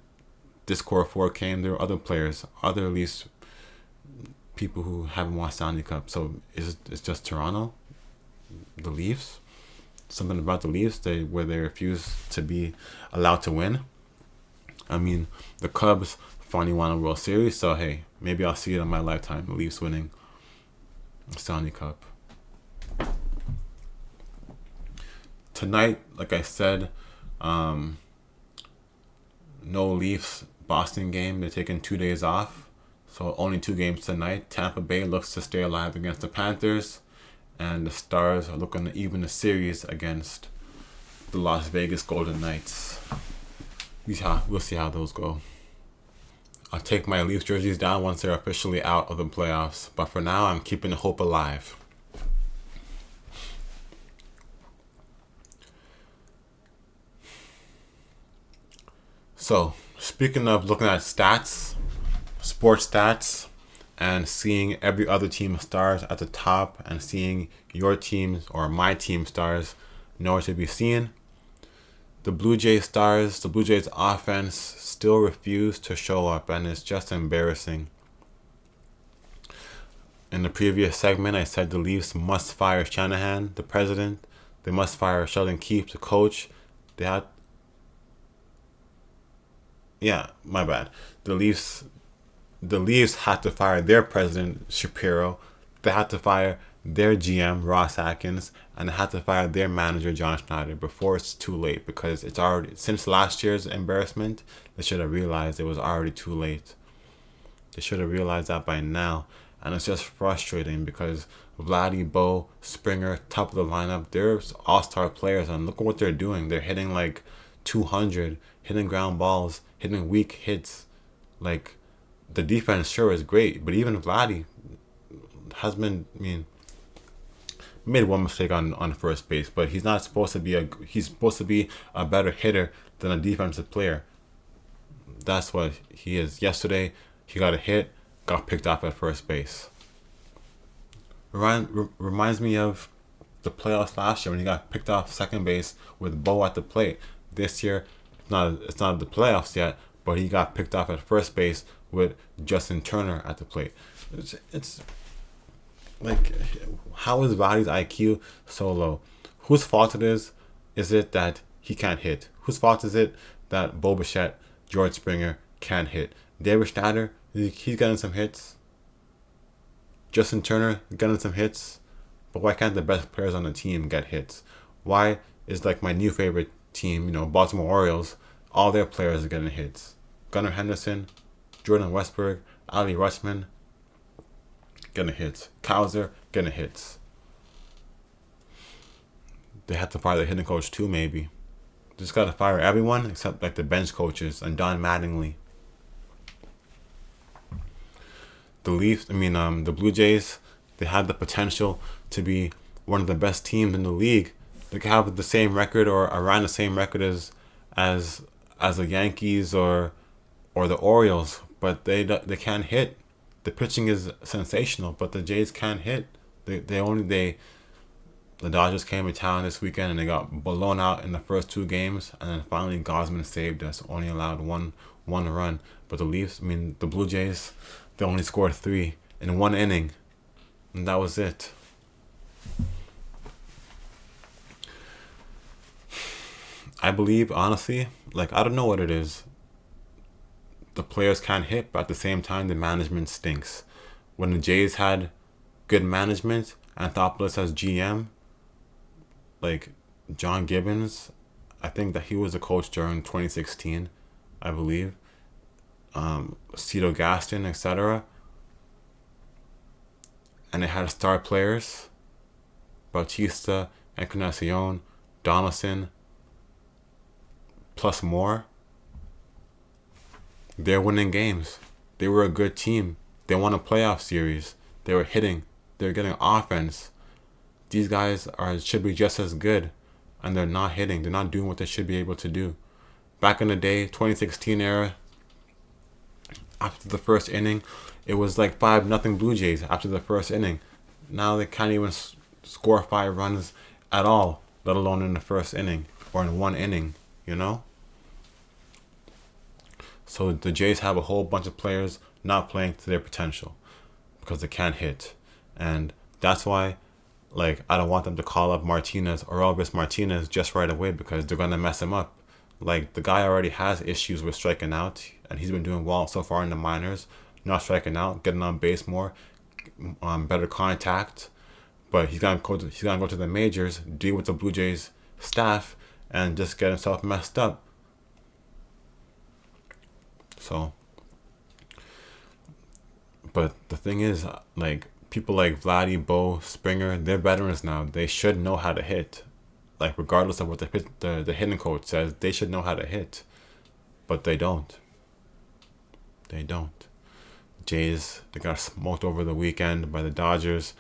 this core 4 came, there were other players, other at least people who haven't won Stanley Cup. So it's just Toronto, the Leafs, something about the Leafs where they refuse to be allowed to win. I mean, the Cubs finally won a World Series, so hey, maybe I'll see it in my lifetime, the Leafs winning a Stanley Cup. Tonight, like I said, no Leafs Boston game. They're taking 2 days off, so only 2 games tonight. Tampa Bay looks to stay alive against the Panthers, and the Stars are looking to even the series against the Las Vegas Golden Knights. We'll see how those go. I'll take my Leafs jerseys down once they're officially out of the playoffs, but for now, I'm keeping the hope alive. So, speaking of looking at stats, sports stats, and seeing every other team stars at the top, and seeing your team's or my team stars nowhere to be seen, the Blue Jays stars, the Blue Jays offense still refuse to show up, and it's just embarrassing. In the previous segment, I said the Leafs must fire Shanahan, the president. They must fire Sheldon Keefe, the coach. My bad. The Leafs had to fire their president, Shapiro. They had to fire their GM, Ross Atkins, and they had to fire their manager, John Schneider, before it's too late, because it's already, since last year's embarrassment, they should have realized it was already too late. They should have realized that by now. And it's just frustrating because Vladdy, Bo, Springer, top of the lineup, they're all-star players, and look at what they're doing. They're hitting like 200, hitting ground balls, hitting weak hits. Like, the defense sure is great, but even Vladdy made one mistake on first base, but he's not supposed to be he's supposed to be a better hitter than a defensive player. That's what he is. Yesterday, he got a hit, got picked off at first base. Reminds me of the playoffs last year when he got picked off second base with Bo at the plate. This year, it's not the playoffs yet, but he got picked off at first base with Justin Turner at the plate. It's like, how is Vladdy's IQ so low? Whose fault it is? Is it that he can't hit? Whose fault is it that Bo Bichette, George Springer can't hit? David Schneider, he's getting some hits. Justin Turner getting some hits. But why can't the best players on the team get hits? Why is like my new favorite team, Baltimore Orioles, all their players are getting hits? Gunnar Henderson, Jordan Westburg, Ali Rutschman getting hits. Kowser getting hits. They have to fire the hitting coach too, maybe. Just gotta fire everyone except like the bench coaches and Don Mattingly. The Blue Jays, they had the potential to be one of the best teams in the league. They could have the same record or around the same record as the Yankees or the Orioles, but they can't hit. The pitching is sensational, but the Jays can't hit. The Dodgers came to town this weekend and they got blown out in the first two games, and then finally Gosman saved us, only allowed one run. But the Blue Jays, they only scored 3 in 1 inning, and that was it. I believe, honestly, I don't know what it is. The players can't hit, but at the same time, the management stinks. When the Jays had good management, Anthopoulos as GM, John Gibbons, I think that he was a coach during 2016, I believe. Cito Gaston, etc. And they had star players, Bautista, Encarnacion, Donaldson, plus more. They're winning games. They were a good team. They won a playoff series. They were hitting. They were getting offense. These guys should be just as good, and they're not hitting. They're not doing what they should be able to do. Back in the day, 2016 era, after the first inning, it was 5-0 Blue Jays after the first inning. Now they can't even score 5 runs at all, let alone in the first inning or in 1 inning, So the Jays have a whole bunch of players not playing to their potential because they can't hit. And that's why, I don't want them to call up Martinez or Elvis Martinez just right away because they're going to mess him up. The guy already has issues with striking out, and he's been doing well so far in the minors, not striking out, getting on base more, better contact. But he's gonna go to the majors, deal with the Blue Jays staff, and just get himself messed up. So, but the thing is, people like Vladdy, Bo, Springer, they're veterans now. They should know how to hit. Regardless of what the hitting coach says, they should know how to hit. But they don't. They don't. Jays, they got smoked over the weekend by the Dodgers.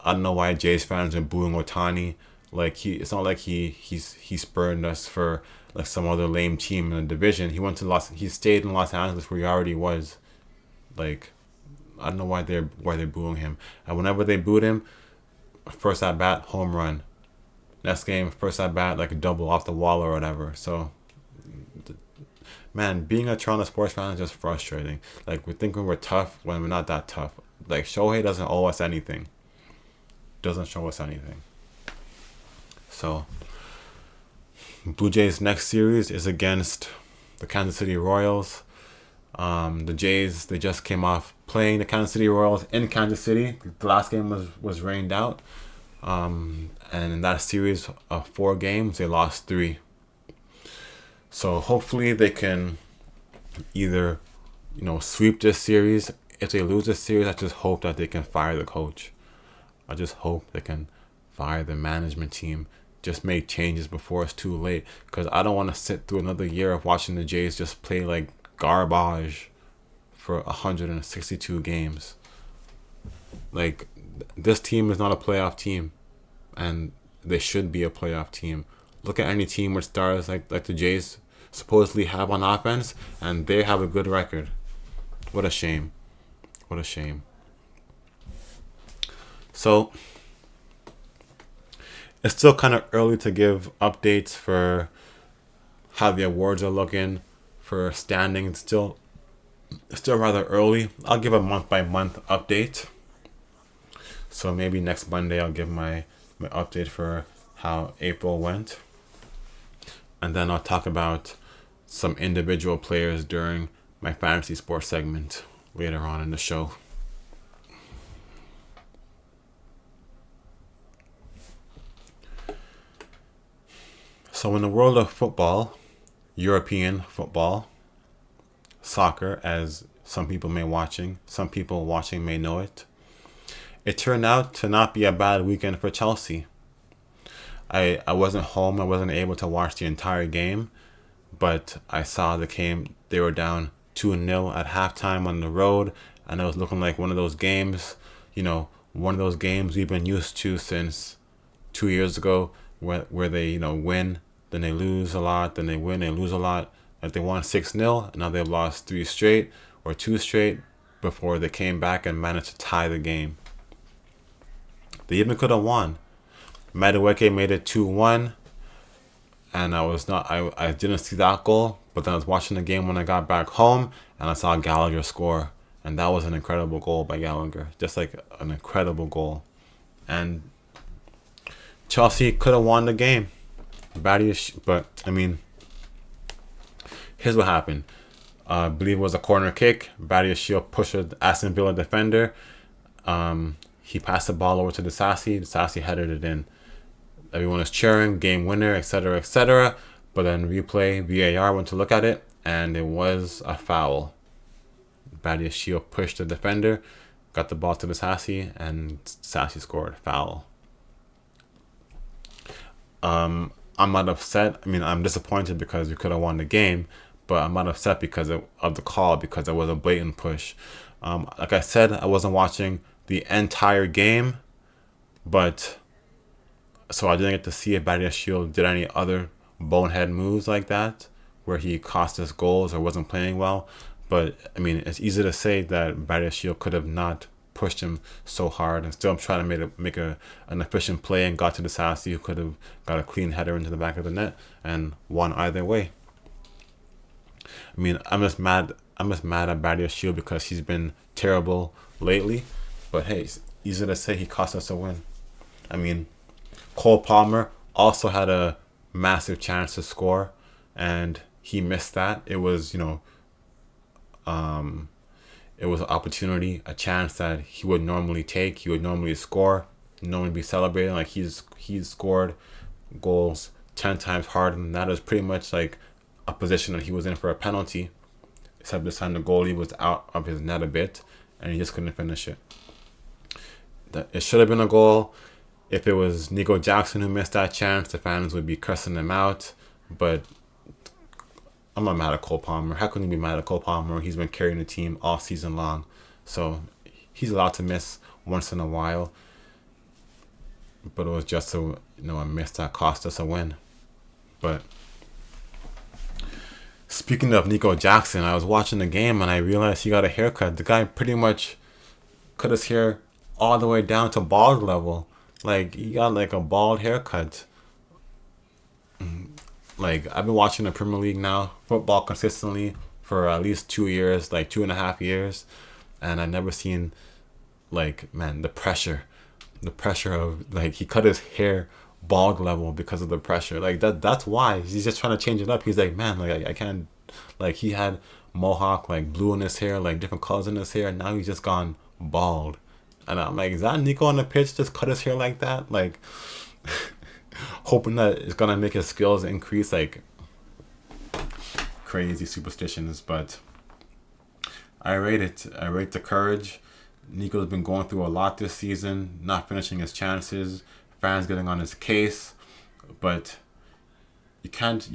I don't know why Jays fans are booing Ohtani. It's not like he spurned us for some other lame team in the division. He stayed in Los Angeles where he already was. I don't know why they're booing him. And whenever they booed him, first at bat, home run. Next game, first at bat, a double off the wall or whatever. So, man, being a Toronto sports fan is just frustrating. We're thinking we're tough when we're not that tough. Shohei doesn't owe us anything. Doesn't show us anything. So, Blue Jays' next series is against the Kansas City Royals. The Jays, they just came off playing the Kansas City Royals in Kansas City. The last game was rained out. And in that series of 4 games, they lost 3. So hopefully they can either, sweep this series. If they lose this series, I just hope that they can fire the coach. I just hope they can fire the management team. Just make changes before it's too late. Because I don't want to sit through another year of watching the Jays just play garbage for 162 games. This team is not a playoff team. and they should be a playoff team. Look at any team with stars like the Jays supposedly have on offense, and they have a good record. What a shame. What a shame. So, it's still kind of early to give updates for how the awards are looking, for standings. Still rather early. I'll give a month by month update. So maybe next Monday I'll give my update for how April went. And then I'll talk about some individual players during my fantasy sports segment later on in the show. So in the world of football, European football, soccer, as some people watching may know it, it turned out to not be a bad weekend for Chelsea. I wasn't home. I wasn't able to watch the entire game, but I saw the game. They were down 2-0 at halftime on the road, and it was looking like one of those games, one of those games we've been used to since 2 years ago, where they, win, then they lose a lot, then they win, they lose a lot. Like they won 6-0, and now they've lost 3 straight or 2 straight before they came back and managed to tie the game. They even could have won. Madrid made it 2-1, and I didn't see that goal, but then I was watching the game when I got back home, and I saw Gallagher score, and that was an incredible goal by Gallagher, just like an incredible goal. And Chelsea could have won the game, but here's what happened. I believe it was a corner kick. Badiashile pushed an Aston Villa defender. He passed the ball over to Disasi. Disasi headed it in. Everyone was cheering, game winner, etc., etc. But then VAR went to look at it, and it was a foul. Badiashile pushed the defender, got the ball to Disasi, and Disasi scored. Foul. I'm not upset. I'm disappointed because we could have won the game, but I'm not upset because of the call, because it was a blatant push. Like I said, I wasn't watching the entire game, but so I didn't get to see if Badiashile did any other bonehead moves like that where he cost us goals or wasn't playing well. But it's easy to say that Badiashile could have not pushed him so hard and still trying to make an efficient play and got to the Disasi, who could have got a clean header into the back of the net and won either way. I'm just mad at Badiashile because he's been terrible lately. But hey, it's easy to say he cost us a win. Cole Palmer also had a massive chance to score, and he missed that. It was, it was an opportunity, a chance that he would normally take. He would normally score, normally be celebrating. Like he's scored goals 10 times harder than that. It was pretty much like a position that he was in for a penalty, except this time the goalie was out of his net a bit, and he just couldn't finish it. It should have been a goal. If it was Nico Jackson who missed that chance, the fans would be cursing him out. But I'm not mad at Cole Palmer. How can you be mad at Cole Palmer? He's been carrying the team all season long. So he's allowed to miss once in a while. But it was just a miss that cost us a win. But speaking of Nico Jackson, I was watching the game and I realized he got a haircut. The guy pretty much cut his hair all the way down to bald level. Like, he got like a bald haircut. Like, I've been watching the Premier League now, football consistently for at least 2 years, like 2.5 years. And I've never seen, the pressure of, he cut his hair bald level because of the pressure. That's why. He's just trying to change it up. He's like, man, I can't, he had mohawk, blue in his hair, different colors in his hair. And now he's just gone bald. And I'm like, is that Nico on the pitch just cut his hair like that? Hoping that it's going to make his skills increase, crazy superstitions. But I rate it. I rate the courage. Nico's been going through a lot this season, not finishing his chances, fans getting on his case. But you can't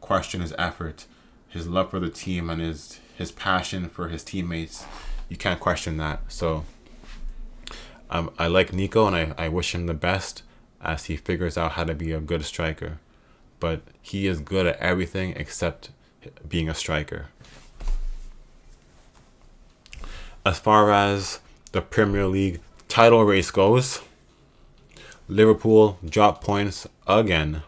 question his effort, his love for the team, and his passion for his teammates. You can't question that. So I like Nico, and I wish him the best as he figures out how to be a good striker. But he is good at everything except being a striker. As far as the Premier League title race goes, Liverpool dropped points again.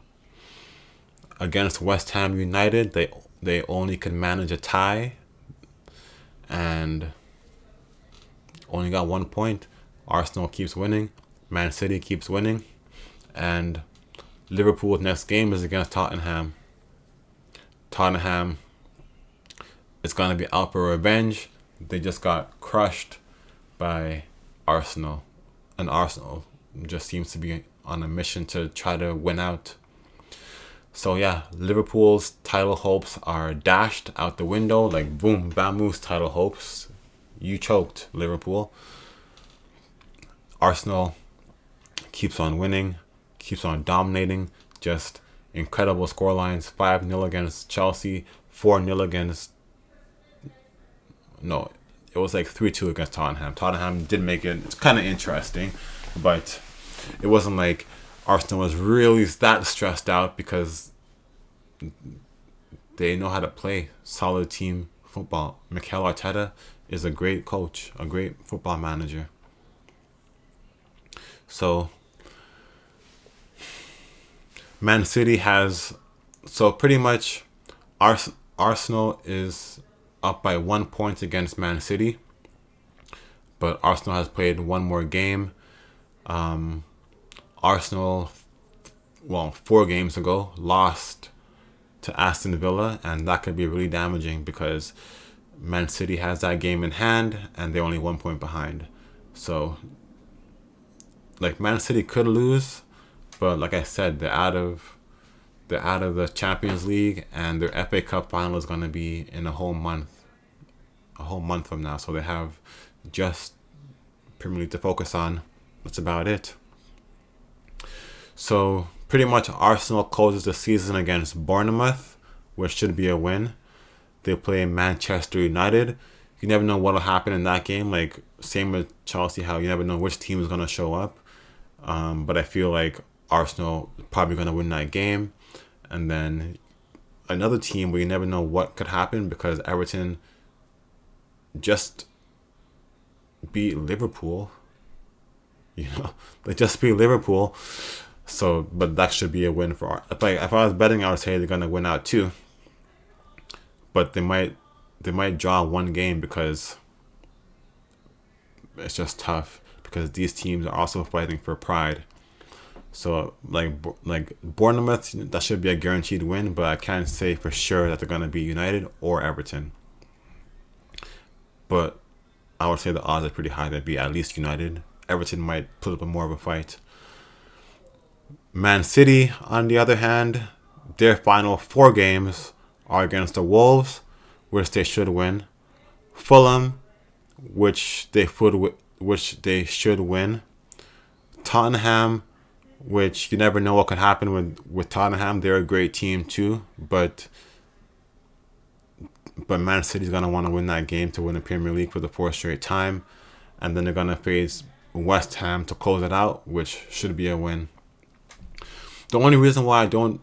Against West Ham United, they only could manage a tie and only got 1 point. Arsenal keeps winning. Man City keeps winning. And Liverpool's next game is against Tottenham. Tottenham is going to be out for revenge. They just got crushed by Arsenal. And Arsenal just seems to be on a mission to try to win out. So yeah, Liverpool's title hopes are dashed out the window. Like boom, vamoose title hopes. You choked, Liverpool. Arsenal keeps on winning, keeps on dominating. Just incredible scorelines. 5-0 against Chelsea, 4-0 against... No, it was like 3-2 against Tottenham. Tottenham did make it. It's kind of interesting, but it wasn't like Arsenal was really that stressed out because they know how to play solid team football. Mikel Arteta is a great coach, a great football manager. So Man City has... So pretty much Arsenal is up by 1 point against Man City. But Arsenal has played one more game. Arsenal, 4 games ago, lost to Aston Villa, and that could be really damaging because Man City has that game in hand and they're only 1 point behind. So, like, Man City could lose, but like I said, they're out of the Champions League, and their FA Cup final is going to be in a whole month from now. So they have just Premier League to focus on. That's about it. So pretty much Arsenal closes the season against Bournemouth, which should be a win. They play Manchester United. You never know what will happen in that game. Like, same with Chelsea, how you never know which team is going to show up. But I feel like Arsenal is probably going to win that game. And then another team where you never know what could happen because Everton just beat Liverpool. You know, they just beat Liverpool. So, but that should be a win for... If I was betting, I would say they're going to win out too. But they might draw one game because it's just tough. Because these teams are also fighting for pride. So, like Bournemouth, that should be a guaranteed win. But I can't say for sure that they're going to beat United or Everton. But I would say the odds are pretty high that be at least United. Everton might put up more of a fight. Man City, on the other hand, their final 4 games are against the Wolves, which they should win. Fulham, which they should win. Tottenham, which you never know what could happen with Tottenham. They're a great team too, but Man City's gonna want to win that game to win the Premier League for the 4th straight time, and then they're gonna face West Ham to close it out, which should be a win. The only reason why I'm not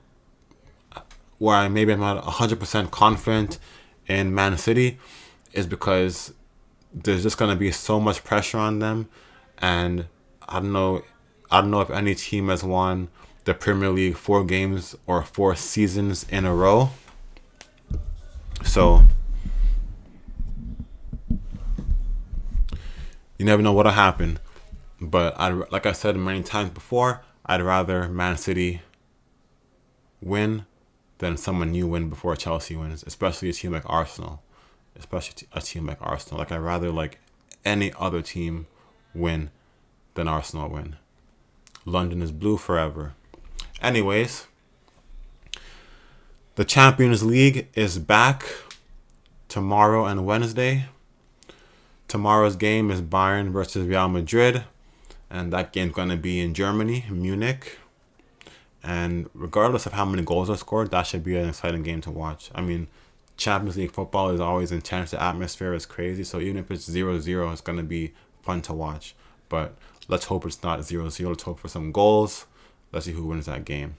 100% confident in Man City is because there's just going to be so much pressure on them, and I don't know if any team has won the Premier League 4 games or 4 seasons in a row. So you never know what'll happen. But like I said many times before, I'd rather Man City win than someone new win before Chelsea wins, especially a team like Arsenal. Like, I'd rather like any other team win than Arsenal win. London is blue forever. Anyways, the Champions League is back tomorrow and Wednesday. Tomorrow's game is Bayern versus Real Madrid. And that game's going to be in Germany, Munich. And regardless of how many goals are scored, that should be an exciting game to watch. I mean, Champions League football is always intense. The atmosphere is crazy. So even if it's 0-0, it's going to be fun to watch. But Let's hope it's not 0-0. Let's hope for some goals. Let's see who wins that game.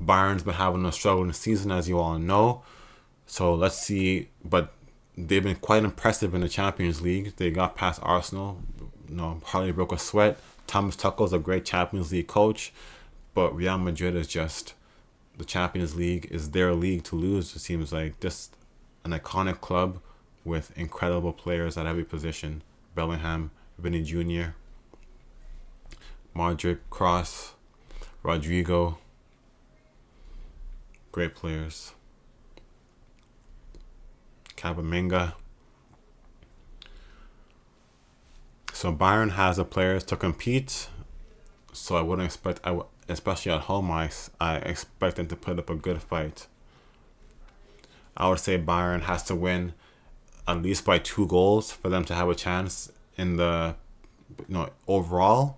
Bayern's been having a struggling season, as you all know. So let's see. But they've been quite impressive in the Champions League. They got past Arsenal. Hardly broke a sweat. Thomas Tuchel's a great Champions League coach. But Real Madrid is just... The Champions League is their league to lose. It seems like just an iconic club with incredible players at every position. Bellingham, Vinny Jr., Modric, Kroos, Rodrigo. Great players. Camavinga. So Bayern has the players to compete. So I wouldn't expect, especially at home, I expect them to put up a good fight. I would say Bayern has to win at least by 2 goals for them to have a chance in the overall.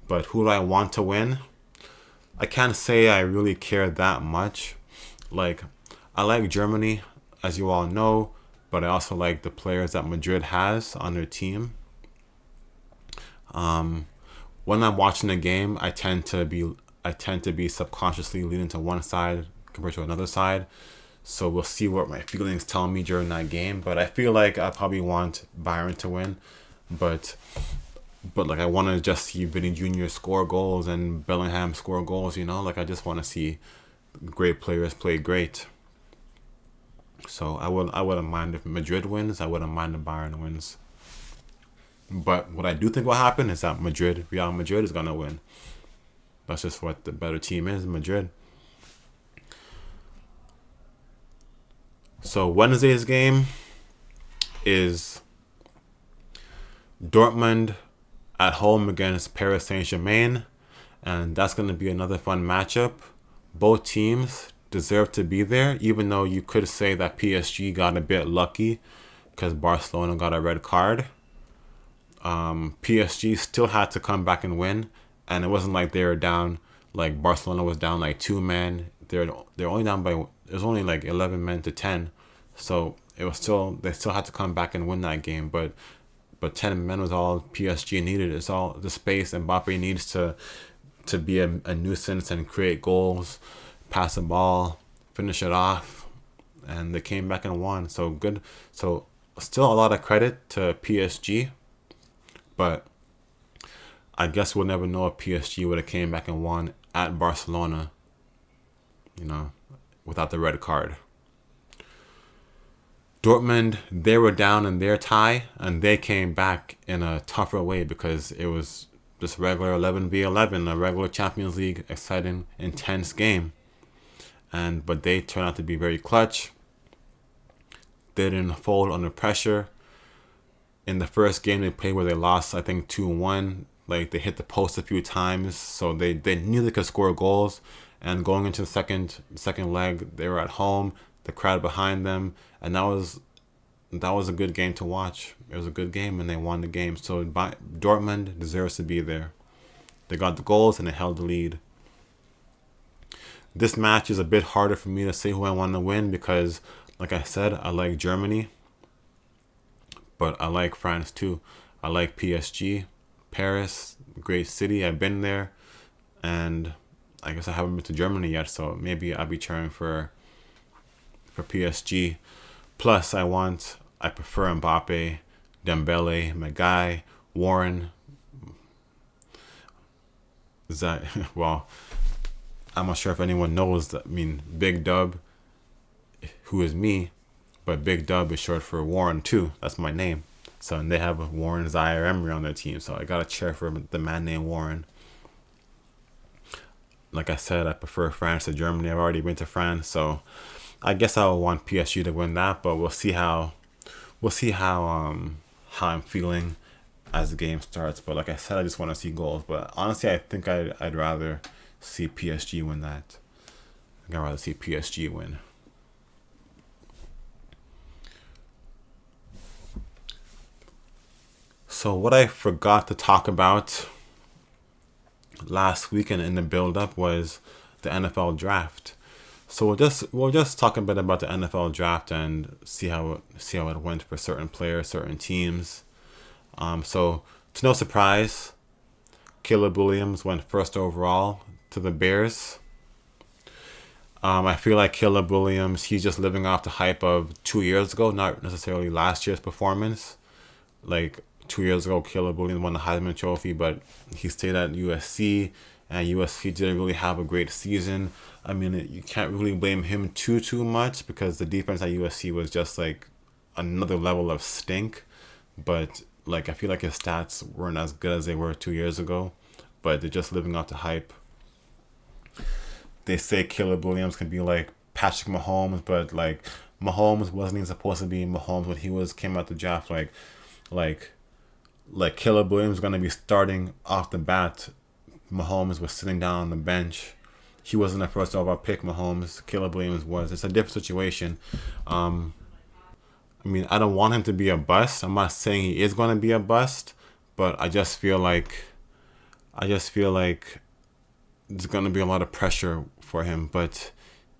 But who do I want to win? I can't say I really care that much. Like, I like Germany, as you all know, but I also like the players that Madrid has on their team. When I'm watching a game, I tend to be subconsciously leaning to one side compared to another side. So we'll see what my feelings tell me during that game. But I feel like I probably want Bayern to win. But like, I want to just see Vinny Jr. score goals and Bellingham score goals, Like, I just want to see great players play great. So I wouldn't mind if Madrid wins. I wouldn't mind if Bayern wins. But what I do think will happen is that Real Madrid is going to win. That's just what the better team is, Madrid. So Wednesday's game is Dortmund at home against Paris Saint-Germain. And that's going to be another fun matchup. Both teams deserve to be there, even though you could say that PSG got a bit lucky because Barcelona got a red card. PSG still had to come back and win, and it wasn't like they were down, like Barcelona was down like 2 men. They're only down by, it was only like 11 men to 10, so they still had to come back and win that game. But 10 men was all PSG needed. It's all the space Mbappe needs to be a nuisance and create goals, pass the ball, finish it off, and they came back and won. So good. So still a lot of credit to PSG. But I guess we'll never know if PSG would have came back and won at Barcelona, without the red card. Dortmund, they were down in their tie, and they came back in a tougher way because it was just regular 11v11, a regular Champions League, exciting, intense game. But they turned out to be very clutch. They didn't fold under pressure. In the first game they played where they lost, I think 2-1, like they hit the post a few times, so they knew they could score goals. And going into the second leg, they were at home, the crowd behind them, and that was a good game to watch. It was a good game, and they won the game. So Dortmund deserves to be there. They got the goals and they held the lead. This match is a bit harder for me to say who I want to win because, like I said, I like Germany. But I like France too. I like PSG. Paris, great city. I've been there. And I guess I haven't been to Germany yet, so maybe I'll be cheering for PSG. Plus, I prefer Mbappe, Dembele, Maguire, Warren. Well, I'm not sure if anyone knows that. I mean, Big Dub, who is me. But Big Dub is short for Warren too. That's my name. So and they have Warren Zaire Emery on their team. So I gotta cheer for the man named Warren. Like I said, I prefer France to Germany. I've already been to France, so I guess I will want PSG to win that. But we'll see how I'm feeling as the game starts. But like I said, I just want to see goals. But honestly, I think I'd rather see PSG win that. I'd rather see PSG win. So what I forgot to talk about last weekend in the build-up was the NFL draft. So we'll just talk a bit about the NFL draft and see how it went for certain players, certain teams. So It's no surprise Caleb Williams went first overall to the Bears. I feel like Caleb Williams, he's just living off the hype of 2 years ago, not necessarily last year's performance. Like 2 years ago, Caleb Williams won the Heisman Trophy, but he stayed at USC, and USC didn't really have a great season. I mean, you can't really blame him too much because the defense at USC was just like another level of stink. But like I feel like his stats weren't as good as they were 2 years ago, but they're just living off the hype. They say Caleb Williams can be like Patrick Mahomes, but like Mahomes wasn't even supposed to be Mahomes when he came out the draft. Like Caleb Williams was gonna be starting off the bat. Mahomes was sitting down on the bench. He wasn't the first overall pick. Mahomes, Caleb Williams was. It's a different situation. I mean, I don't want him to be a bust. I'm not saying he is going to be a bust, but I just feel like there's going to be a lot of pressure for him. But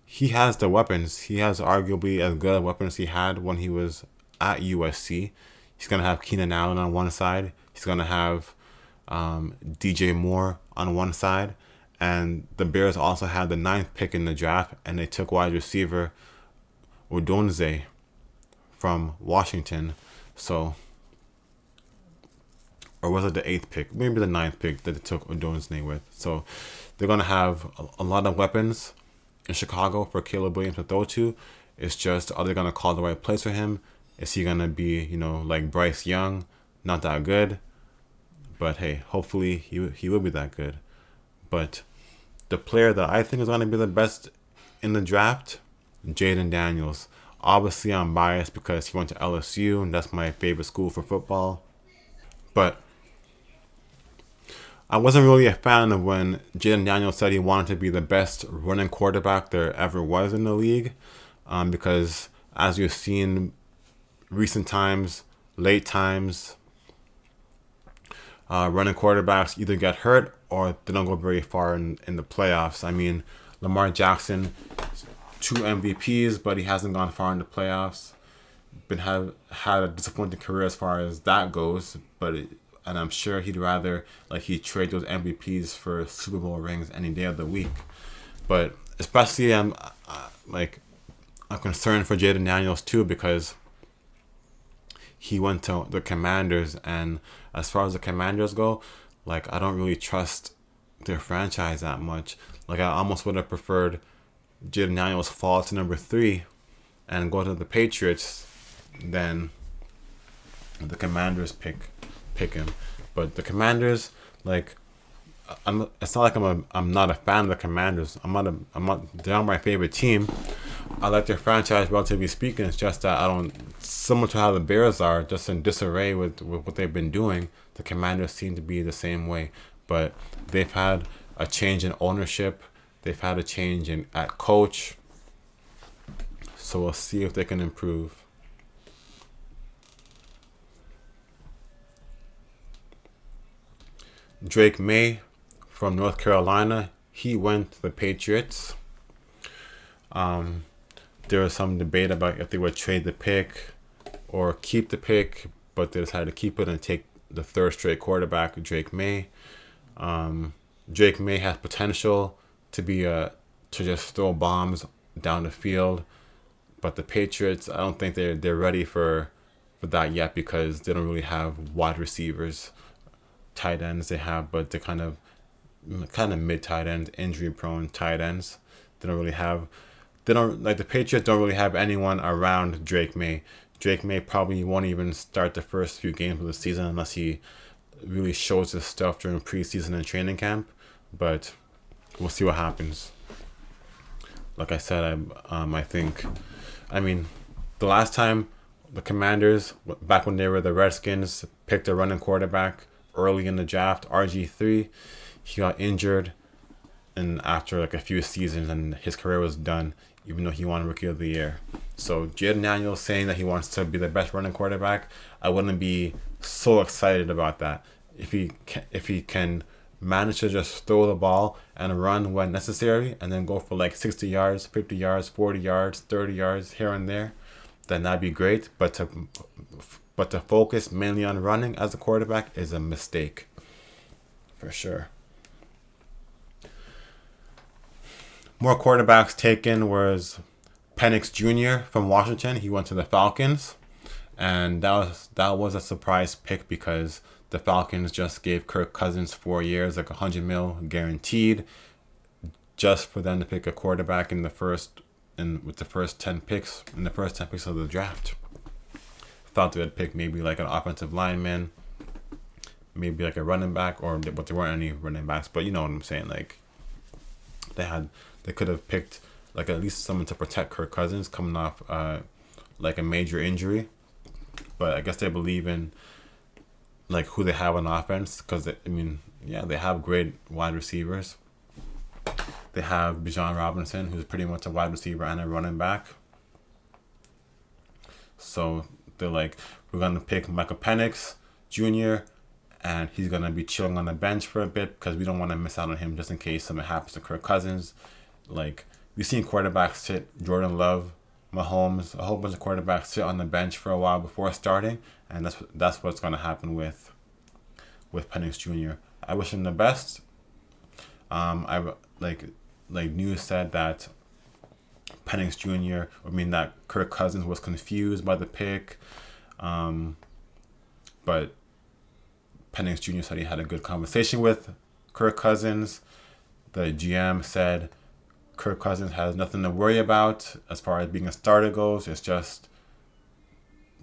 he has the weapons. He has arguably as good a weapons he had when he was at USC. He's going to have Keenan Allen on one side. He's going to have DJ Moore on one side. And the Bears also had the 9th pick in the draft, and they took wide receiver Odunze from Washington. So, or was it the 8th pick? Maybe the 9th pick that they took Odunze with. So they're going to have a lot of weapons in Chicago for Caleb Williams to throw to. It's just, are they going to call the right place for him? Is he going to be, like Bryce Young, not that good? But hey, hopefully he will be that good. But the player that I think is going to be the best in the draft, Jaden Daniels. Obviously, I'm biased because he went to LSU, and that's my favorite school for football. But I wasn't really a fan of when Jaden Daniels said he wanted to be the best running quarterback there ever was in the league. Because as you've seen recent times, late times, running quarterbacks either get hurt or they don't go very far in the playoffs. I mean, Lamar Jackson, 2 MVPs, but he hasn't gone far in the playoffs. Had a disappointing career as far as that goes, and I'm sure he'd rather he'd trade those MVPs for Super Bowl rings any day of the week. But especially I'm concerned for Jaden Daniels too, because he went to the Commanders, and as far as the Commanders go, I don't really trust their franchise that much. I almost would have preferred Jaden Daniels fall to number 3 and go to the Patriots than the Commanders pick him. But the Commanders, it's not like I'm not a fan of the Commanders. They're not my favorite team. I like their franchise, relatively speaking. It's just that similar to how the Bears are, just in disarray with what they've been doing. The Commanders seem to be the same way, but they've had a change in ownership. They've had a change at coach. So we'll see if they can improve. Drake May from North Carolina, he went to the Patriots. There was some debate about if they would trade the pick or keep the pick, but they decided to keep it and take the 3rd straight quarterback, Drake May. Drake May has potential to just throw bombs down the field, but the Patriots, I don't think they're ready for that yet, because they don't really have wide receivers. Tight ends they have, but they're kind of mid tight ends, injury prone tight ends. The Patriots don't really have anyone around Drake May. Drake May probably won't even start the first few games of the season unless he really shows his stuff during preseason and training camp. But we'll see what happens. Like I said, the last time the Commanders, back when they were the Redskins, picked a running quarterback early in the draft, RG3, he got injured, and after a few seasons, and his career was done, even though he won Rookie of the Year. So Jaden Daniels saying that he wants to be the best running quarterback, I wouldn't be so excited about that. If he can manage to just throw the ball and run when necessary, and then go for 60 yards, 50 yards, 40 yards, 30 yards here and there, then that'd be great. But But to focus mainly on running as a quarterback is a mistake. For sure. More quarterbacks taken was Penix Jr. from Washington. He went to the Falcons. And that was a surprise pick because the Falcons just gave Kirk Cousins 4 years, like $100 million guaranteed, just for them to pick a quarterback with the first 10 picks of the draft. Thought they would pick maybe like an offensive lineman, maybe like a running back, but there weren't any running backs. But you know what I'm saying? Like they could have picked like at least someone to protect Kirk Cousins coming off like a major injury. But I guess they believe in like who they have on offense because they have great wide receivers. They have Bijan Robinson, who's pretty much a wide receiver and a running back. So they're like, we're gonna pick Michael Penix Jr. and he's gonna be chilling on the bench for a bit because we don't want to miss out on him just in case something happens to Kirk Cousins. Like we've seen quarterbacks sit, Jordan Love, Mahomes, a whole bunch of quarterbacks sit on the bench for a while before starting, and that's what's gonna happen with Penix Jr. I wish him the best. I like news said that Penix Jr. That Kirk Cousins was confused by the pick, but Penix Jr. said he had a good conversation with Kirk Cousins. The GM said Kirk Cousins has nothing to worry about as far as being a starter goes. It's just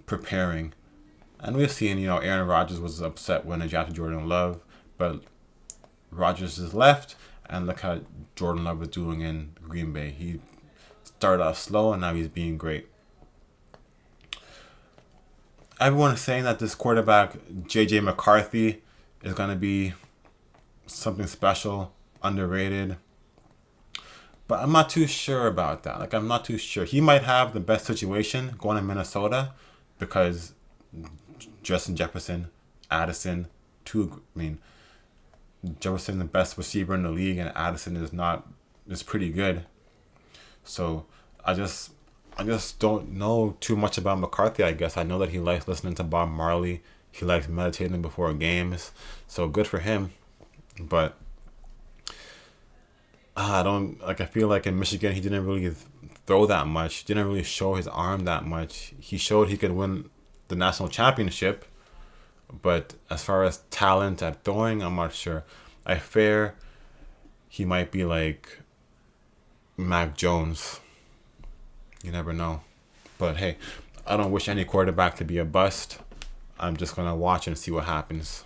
preparing. And we've seen, Aaron Rodgers was upset when they drafted Jordan Love, but Rodgers is left, and look how Jordan Love is doing in Green Bay. He started off slow, and now he's being great. Everyone is saying that this quarterback, J.J. McCarthy, is going to be something special, underrated. But I'm not too sure about that. I'm not too sure. He might have the best situation going to Minnesota because Justin Jefferson, Addison, Jefferson the best receiver in the league, and Addison is pretty good. So I just don't know too much about McCarthy. I guess I know that he likes listening to Bob Marley. He likes meditating before games. So good for him. But I feel like in Michigan he didn't really throw that much. Didn't really show his arm that much. He showed he could win the national championship, but as far as talent at throwing, I'm not sure. I fear he might be like Mac Jones. You never know. But hey, I don't wish any quarterback to be a bust. I'm just gonna watch and see what happens.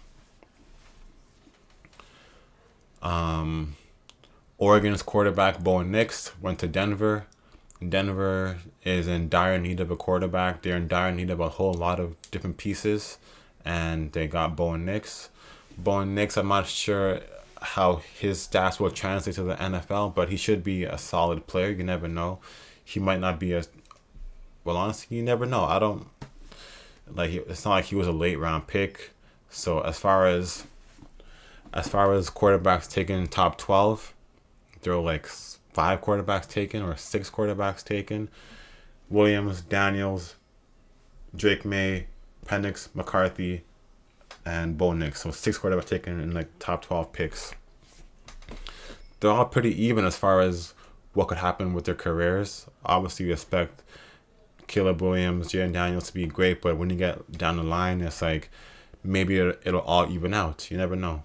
Oregon's quarterback Bo Nix went to Denver. Denver is in dire need of a quarterback. They're in dire need of a whole lot of different pieces, and they got Bo Nix. Bo Nix, I'm not sure how his stats will translate to the NFL, but he should be a solid player. You never know. He might not be honestly, you never know. It's not like he was a late round pick. So as far as quarterbacks taken top 12, there are like 5 quarterbacks taken or 6 quarterbacks taken. Williams, Daniels, Drake May, Penix, McCarthy, and Bo Nix. So 6 quarterbacks taken in like top 12 picks. They're all pretty even as far as what could happen with their careers. Obviously, we expect Caleb Williams, Jalen Daniels to be great, but when you get down the line, it's like maybe it'll all even out. You never know.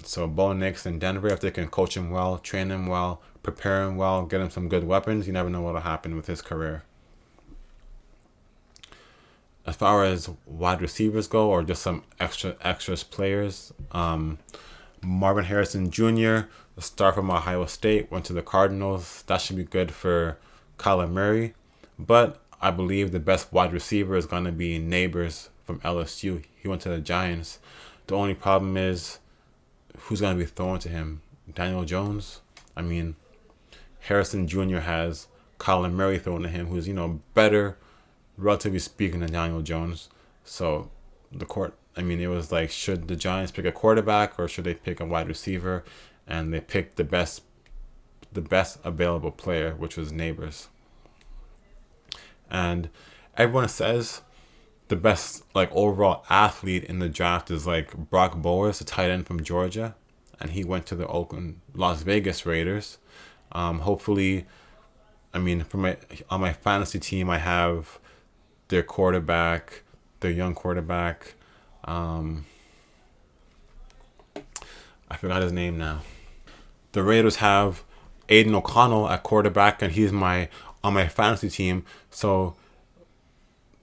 So Bo Nix in Denver, if they can coach him well, train him well, prepare him well, get him some good weapons, you never know what'll happen with his career. As far as wide receivers go, or just some extras players, Marvin Harrison Jr., the star from Ohio State, went to the Cardinals. That should be good for Kyler Murray. But I believe the best wide receiver is going to be Neighbors from LSU. He went to the Giants. The only problem is who's going to be thrown to him? Daniel Jones? Harrison Jr. has Kyler Murray thrown to him, who's, better, relatively speaking, than Daniel Jones. So it was like, should the Giants pick a quarterback or should they pick a wide receiver? And they picked the best available player, which was Neighbors. And everyone says the best like overall athlete in the draft is like Brock Bowers, the tight end from Georgia, and he went to the Oakland Las Vegas Raiders. Hopefully, I mean, for my on my fantasy team, I have their quarterback, their young quarterback. I forgot his name now. The Raiders have Aiden O'Connell at quarterback, and he's my on my fantasy team. So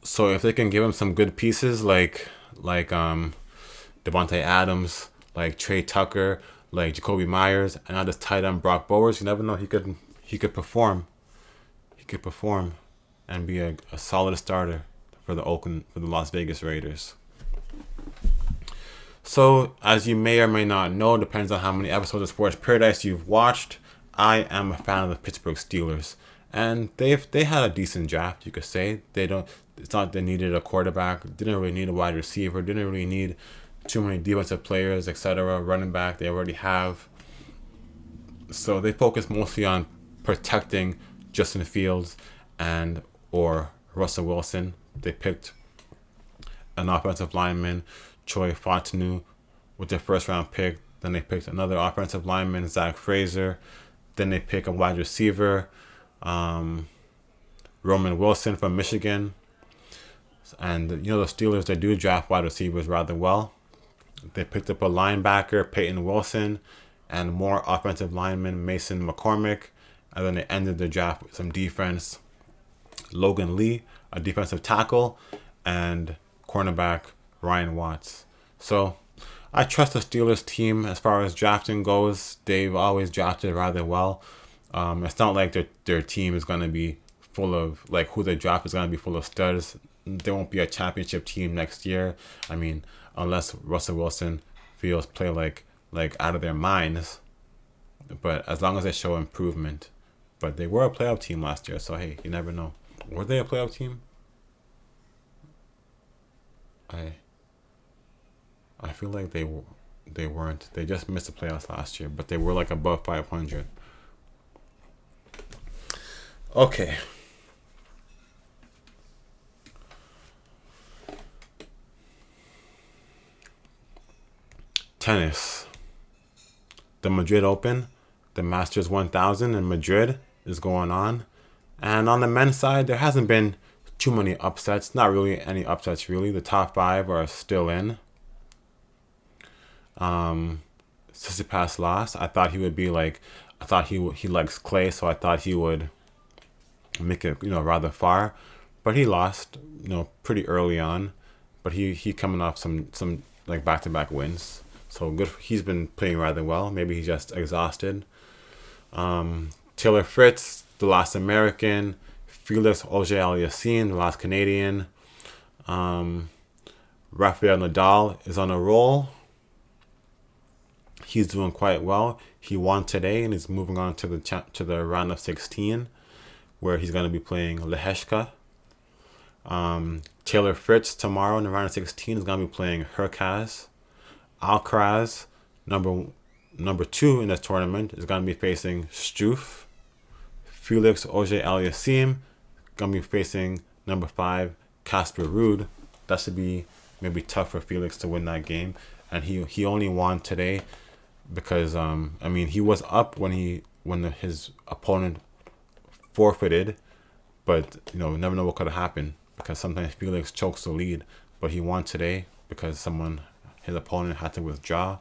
if they can give him some good pieces like Devontae Adams, like Trey Tucker, like Jacoby Myers, and now this tight end Brock Bowers, you never know, he could perform. He could perform and be a solid starter for the Las Vegas Raiders. So, as you may or may not know, depends on how many episodes of Sports Paradise you've watched, I am a fan of the Pittsburgh Steelers. And they had a decent draft, you could say. It's not they needed a quarterback, didn't really need a wide receiver, didn't really need too many defensive players, etc. Running back, they already have. So they focus mostly on protecting Justin Fields and or Russell Wilson. They picked an offensive lineman, Troy Fontenot, with their first round pick. Then they picked another offensive lineman, Zach Frazier. Then they pick a wide receiver, Roman Wilson from Michigan. And the Steelers, they do draft wide receivers rather well. They picked up a linebacker, Peyton Wilson, and more offensive lineman, Mason McCormick. And then they ended the draft with some defense, Logan Lee, a defensive tackle, and cornerback Ryan Watts. So I trust the Steelers team as far as drafting goes. They've always drafted rather well. It's not like their team is going to be full of, like, who they draft is going to be full of studs. There won't be a championship team next year. I mean, unless Russell Wilson Fields play like out of their minds. But as long as they show improvement. But they were a playoff team last year, so hey, you never know. Were they a playoff team? I feel like they weren't. They just missed the playoffs last year, but they were like above 500. Okay. Tennis. The Madrid Open, the Masters 1000 in Madrid is going on. And on the men's side, there hasn't been too many upsets. Not really any upsets, really. The top 5 are still in. Tsitsipas lost. I thought he would be like, I thought he likes clay, so I thought he would make it, rather far. But he lost, pretty early on. But he coming off some like back-to-back wins. So good. He's been playing rather well. Maybe he's just exhausted. Taylor Fritz, the last American. Felix Auger-Aliassime, the last Canadian. Rafael Nadal is on a roll. He's doing quite well. He won today and is moving on to the round of 16, where he's going to be playing Lehechka. Taylor Fritz tomorrow in the round of 16 is going to be playing Hurkacz. Alcaraz, number 2 in this tournament, is going to be facing Struff. Felix Auger-Aliassime going to be facing number 5 Casper Ruud. That should be maybe tough for Felix to win that game, and he only won today because he was up when his opponent forfeited, but never know what could have happened because sometimes Felix chokes the lead, but he won today because his opponent had to withdraw.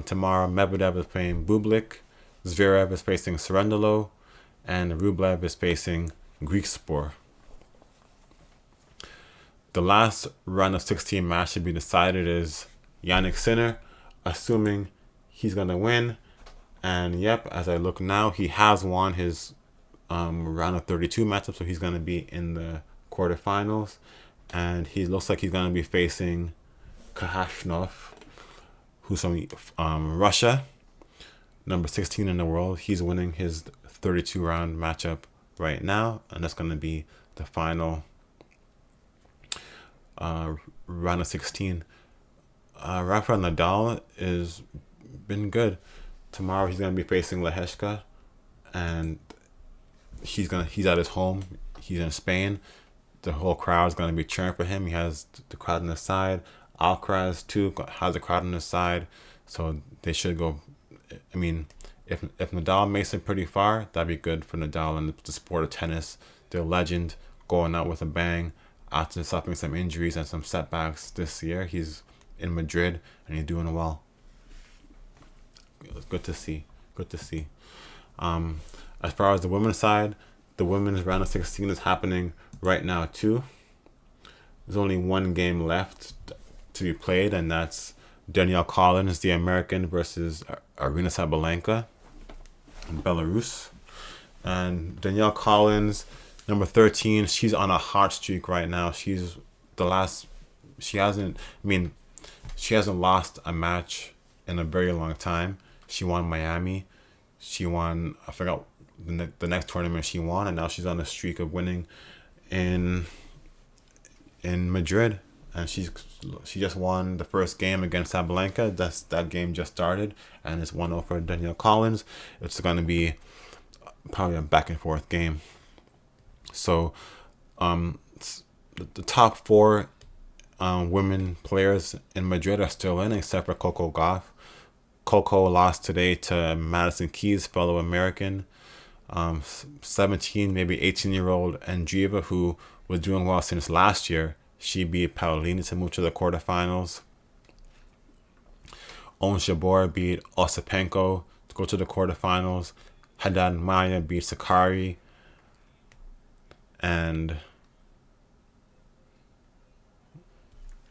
Tomorrow, Medvedev is playing Bublik, Zverev is facing Cerundolo, and Rublev is facing Griekspoor. The last round of 16 match to be decided is Jannik Sinner, assuming he's going to win. And yep, as I look now, he has won his round of 32 matchup, so he's going to be in the quarterfinals. And he looks like he's going to be facing Khachanov, who's from Russia, number 16 in the world. He's winning his 32 round matchup right now, and that's going to be the final round of 16. Rafael Nadal is been good. Tomorrow he's going to be facing Lehechka, and he's at his home. He's in Spain. the whole crowd is going to be cheering for him. He has the crowd on his side. Alcaraz too has the crowd on his side, so they should go. I mean, if Nadal makes it pretty far, that'd be good for Nadal and the sport of tennis. The legend going out with a bang after suffering some injuries and some setbacks this year. He's in Madrid and he's doing well. Good to see. Good to see. As far as the women's side, the women's round of 16 is happening right now too. There's only one game left to be played, and that's Danielle Collins, the American, versus Aryna Sabalenka in Belarus. And Danielle Collins, number 13, she's on a hot streak right now. She hasn't lost a match in a very long time. She won Miami. She won, I forgot the next tournament she won, and now she's on a streak of winning in Madrid. And she just won the first game against Sabalenka. That game just started, and it's 1-0 for Danielle Collins. It's going to be probably a back and forth game. So, the top four women players in Madrid are still in, except for Coco Gauff. Coco lost today to Madison Keys, fellow American. 17, maybe 18-year-old Andreeva, who was doing well since last year. She beat Paolini to move to the quarterfinals. Ons Jabeur beat Osipenko to go to the quarterfinals. Haddad Maia beat Sakari. And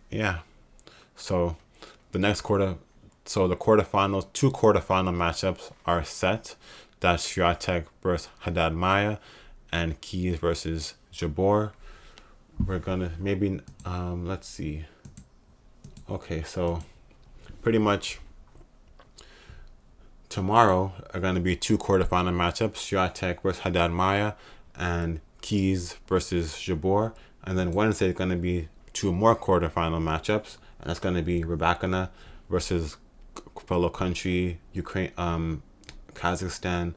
yeah, so the quarterfinals, two quarterfinal matchups are set. That's Swiatek versus Haddad Maia and Keys versus Jabeur. We're gonna maybe let's see. Okay, so pretty much tomorrow are gonna be two quarterfinal matchups: Swiatek versus Haddad Maia and Keys versus Jabeur. And then Wednesday is gonna be two more quarterfinal matchups, and that's gonna be Rybakina versus fellow country Ukraine, Kazakhstan,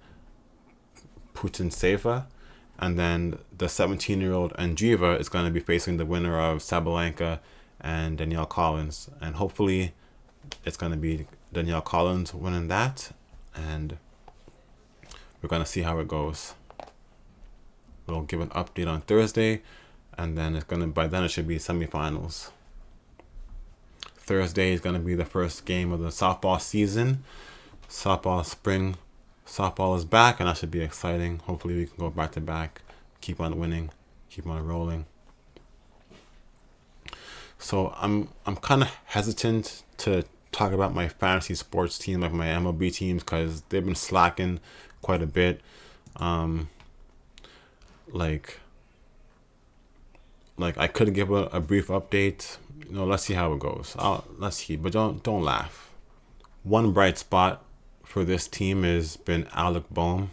Putintseva. And then the 17-year-old Andreeva is going to be facing the winner of Sabalenka and Danielle Collins. And hopefully it's going to be Danielle Collins winning that. And we're going to see how it goes. We'll give an update on Thursday. And then by then it should be semifinals. Thursday is going to be the first game of the softball season. Spring softball is back, and that should be exciting. Hopefully we can go back to back, keep on winning, keep on rolling. So I'm kind of hesitant to talk about my fantasy sports team, like my MLB teams, because they've been slacking quite a bit. Like I could give a brief update. Let's see how it goes. Let's see, but don't laugh. One bright spot for this team has been Alec Boehm.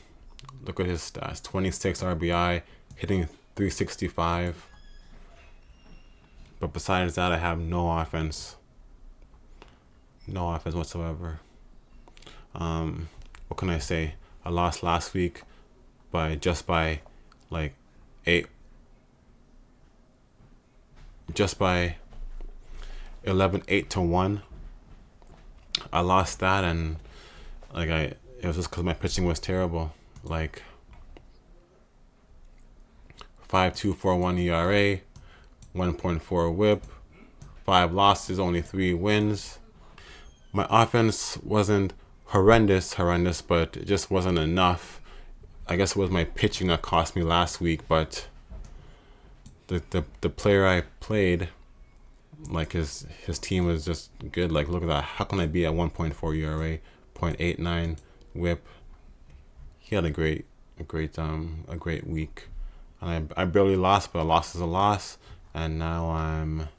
Look at his stats: 26 RBI, hitting .365. But besides that, I have no offense. No offense whatsoever. What can I say? I lost last week by like 8-1. I lost that, and it was just because my pitching was terrible. 5.241 ERA, 1.4 WHIP, 5 losses, only 3 wins. My offense wasn't horrendous, but it just wasn't enough. I guess it was my pitching that cost me last week, but the player I played, his team was just good. Look at that. How can I be at 1.4 ERA, 0.89 WHIP? He had a great week, and I barely lost, but a loss is a loss. And now I'm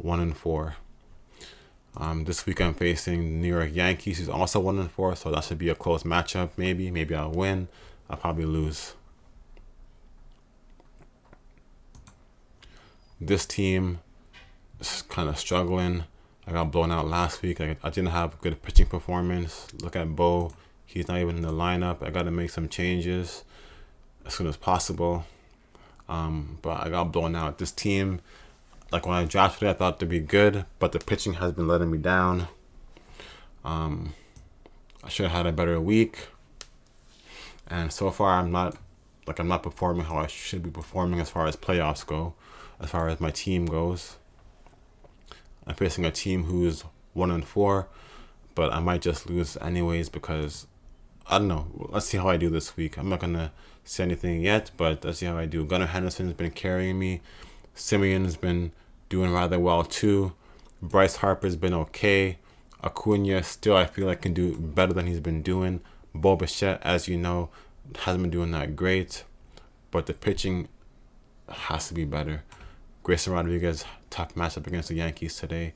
1-4. This week I'm facing the New York Yankees, who's also 1-4, so that should be a close matchup. Maybe I'll win. I'll probably lose. This team is kind of struggling. I got blown out last week. I didn't have a good pitching performance. Look at Bo. He's not even in the lineup. I got to make some changes as soon as possible. But I got blown out. This team, like when I drafted it, I thought to be good, but the pitching has been letting me down. I should have had a better week, and so far I'm not performing how I should be performing as far as playoffs go, as far as my team goes. I'm facing a team who's 1-4, but I might just lose anyways because I don't know. Let's see how I do this week. I'm not gonna say anything yet, but let's see how I do. Gunnar Henderson's been carrying me. Simeon's been doing rather well too. Bryce Harper's been okay. Acuna still I feel like can do better than he's been doing. Bo Bichette, as you know, hasn't been doing that great, but the pitching has to be better. Grayson Rodriguez, tough matchup against the Yankees today.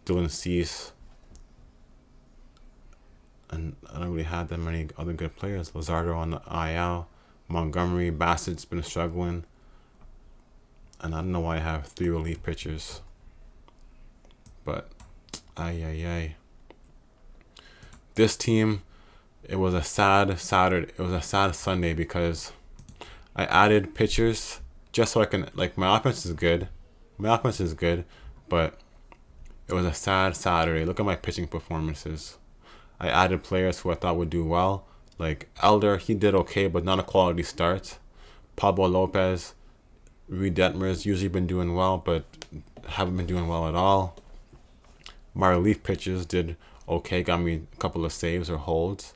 Dylan Cease, and I don't really have that many other good players. Luzardo on the IL. Montgomery, Bassett's been struggling. And I don't know why I have 3 relief pitchers. But, this team, it was a sad Saturday. It was a sad Sunday because I added pitchers just so I can, like, my offense is good. But it was a sad Saturday. Look at my pitching performances. I added players who I thought would do well. Like Elder, he did okay, but not a quality start. Pablo Lopez, Reed Detmer's usually been doing well, but haven't been doing well at all. My relief pitchers did okay, got me a couple of saves or holds.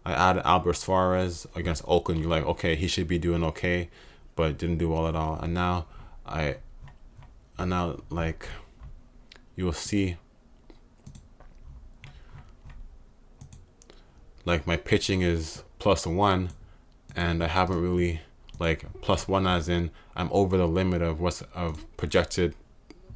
I added Albert Suarez against Oakland. You're like, okay, he should be doing okay, but didn't do well at all. And now, like, you will see, like, my pitching is +1, and I haven't really, like, +1 as in I'm over the limit of projected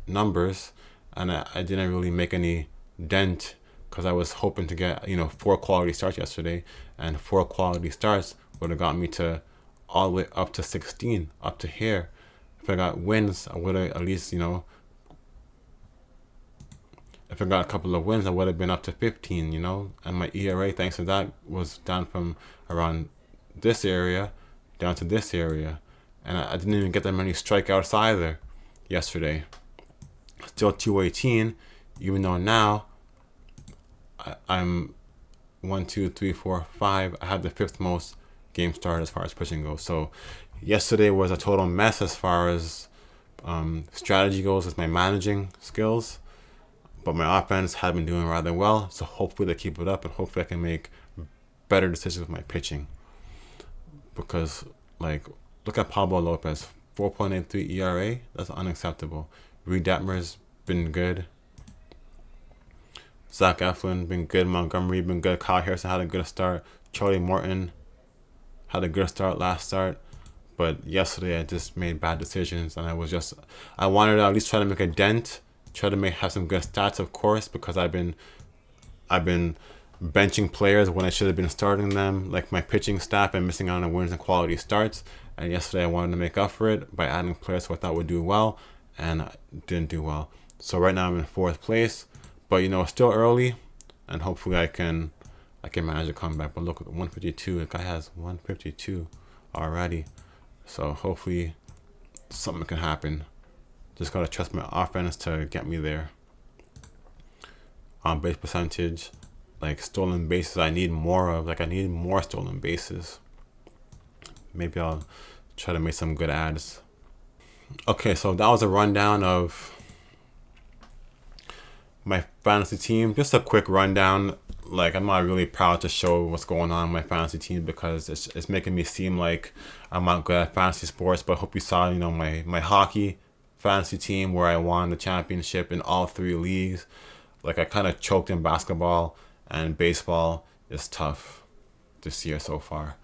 numbers, and I didn't really make any dent because I was hoping to get 4 quality starts yesterday, and 4 quality starts would have got me to all the way up to 16, up to here. If I got wins, I would have at least if I got a couple of wins, I would have been up to 15, and my ERA, thanks to that, was down from around this area down to this area, and I didn't even get that many strikeouts either yesterday. Still 218, even though now I'm 1, 2, 3, 4, 5. I had the 5th most game started as far as pitching goes. So yesterday was a total mess as far as strategy goes with my managing skills. But my offense had been doing rather well, so hopefully they keep it up, and hopefully I can make better decisions with my pitching. Because, like, look at Pablo Lopez, 4.83 ERA. That's unacceptable. Reed Detmer's been good. Zach Eflin been good. Montgomery been good. Kyle Harrison had a good start. Charlie Morton had a good start last start. But yesterday I just made bad decisions, and I wanted to at least try to make a dent. Try to have some good stats, of course, because I've been benching players when I should have been starting them. Like my pitching staff and missing out on wins and quality starts. And yesterday I wanted to make up for it by adding players who I thought would do well, and I didn't do well. So right now I'm in 4th place, but it's still early, and hopefully I can manage a comeback. But look at 152. The guy has 152 already. So hopefully something can happen. Just gotta trust my offense to get me there. On base percentage, like stolen bases, I need more of. Like I need more stolen bases. Maybe I'll try to make some good ads. Okay, so that was a rundown of my fantasy team. Just a quick rundown. Like I'm not really proud to show what's going on in my fantasy team because it's making me seem like I'm not good at fantasy sports. But I hope you saw, my hockey fantasy team where I won the championship in all 3 leagues. Like I kind of choked in basketball, and baseball is tough this year so far,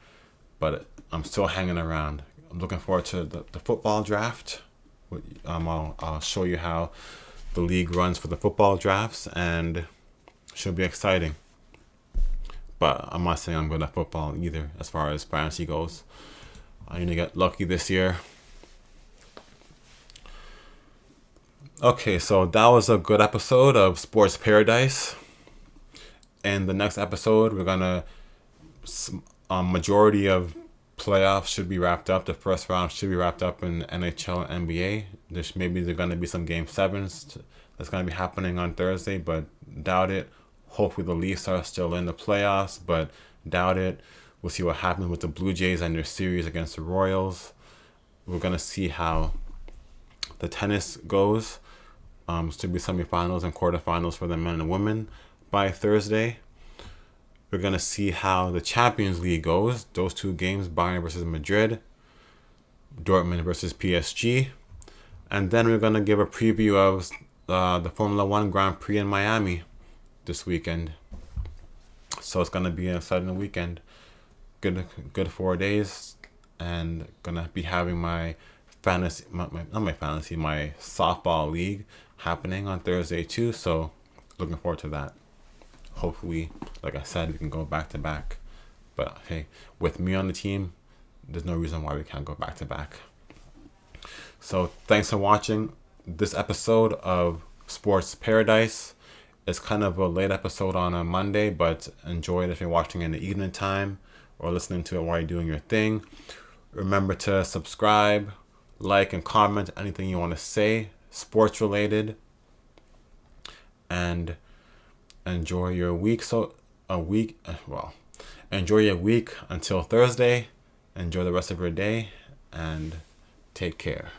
but I'm still hanging around. I'm looking forward to the football draft. I'll show you how the league runs for the football drafts, and it should be exciting. But I'm not saying I'm good at football either as far as fantasy goes. I need to get lucky this year. Okay, so that was a good episode of Sports Paradise. In the next episode, we're gonna majority of playoffs should be wrapped up. The first round should be wrapped up in NHL and NBA. There's going to be some game sevens that's going to be happening on Thursday, but doubt it. Hopefully the Leafs are still in the playoffs, but doubt it. We'll see what happens with the Blue Jays and their series against the Royals. We're going to see how the tennis goes. Should be semifinals and quarterfinals for the men and women by Thursday. We're going to see how the Champions League goes. Those two games, Bayern versus Madrid, Dortmund versus PSG. And then we're going to give a preview of the Formula One Grand Prix in Miami this weekend. So it's going to be an exciting weekend. Good 4 days. And going to be having my fantasy, my softball league happening on Thursday too. So looking forward to that. Hopefully, like I said, we can go back to back. But hey, with me on the team, there's no reason why we can't go back to back. So thanks for watching this episode of Sports Paradise. It's kind of a late episode on a Monday, but enjoy it if you're watching in the evening time or listening to it while you're doing your thing. Remember to subscribe, like, and comment anything you want to say, sports related, and enjoy your week. Enjoy your week until Thursday. Enjoy the rest of your day and take care.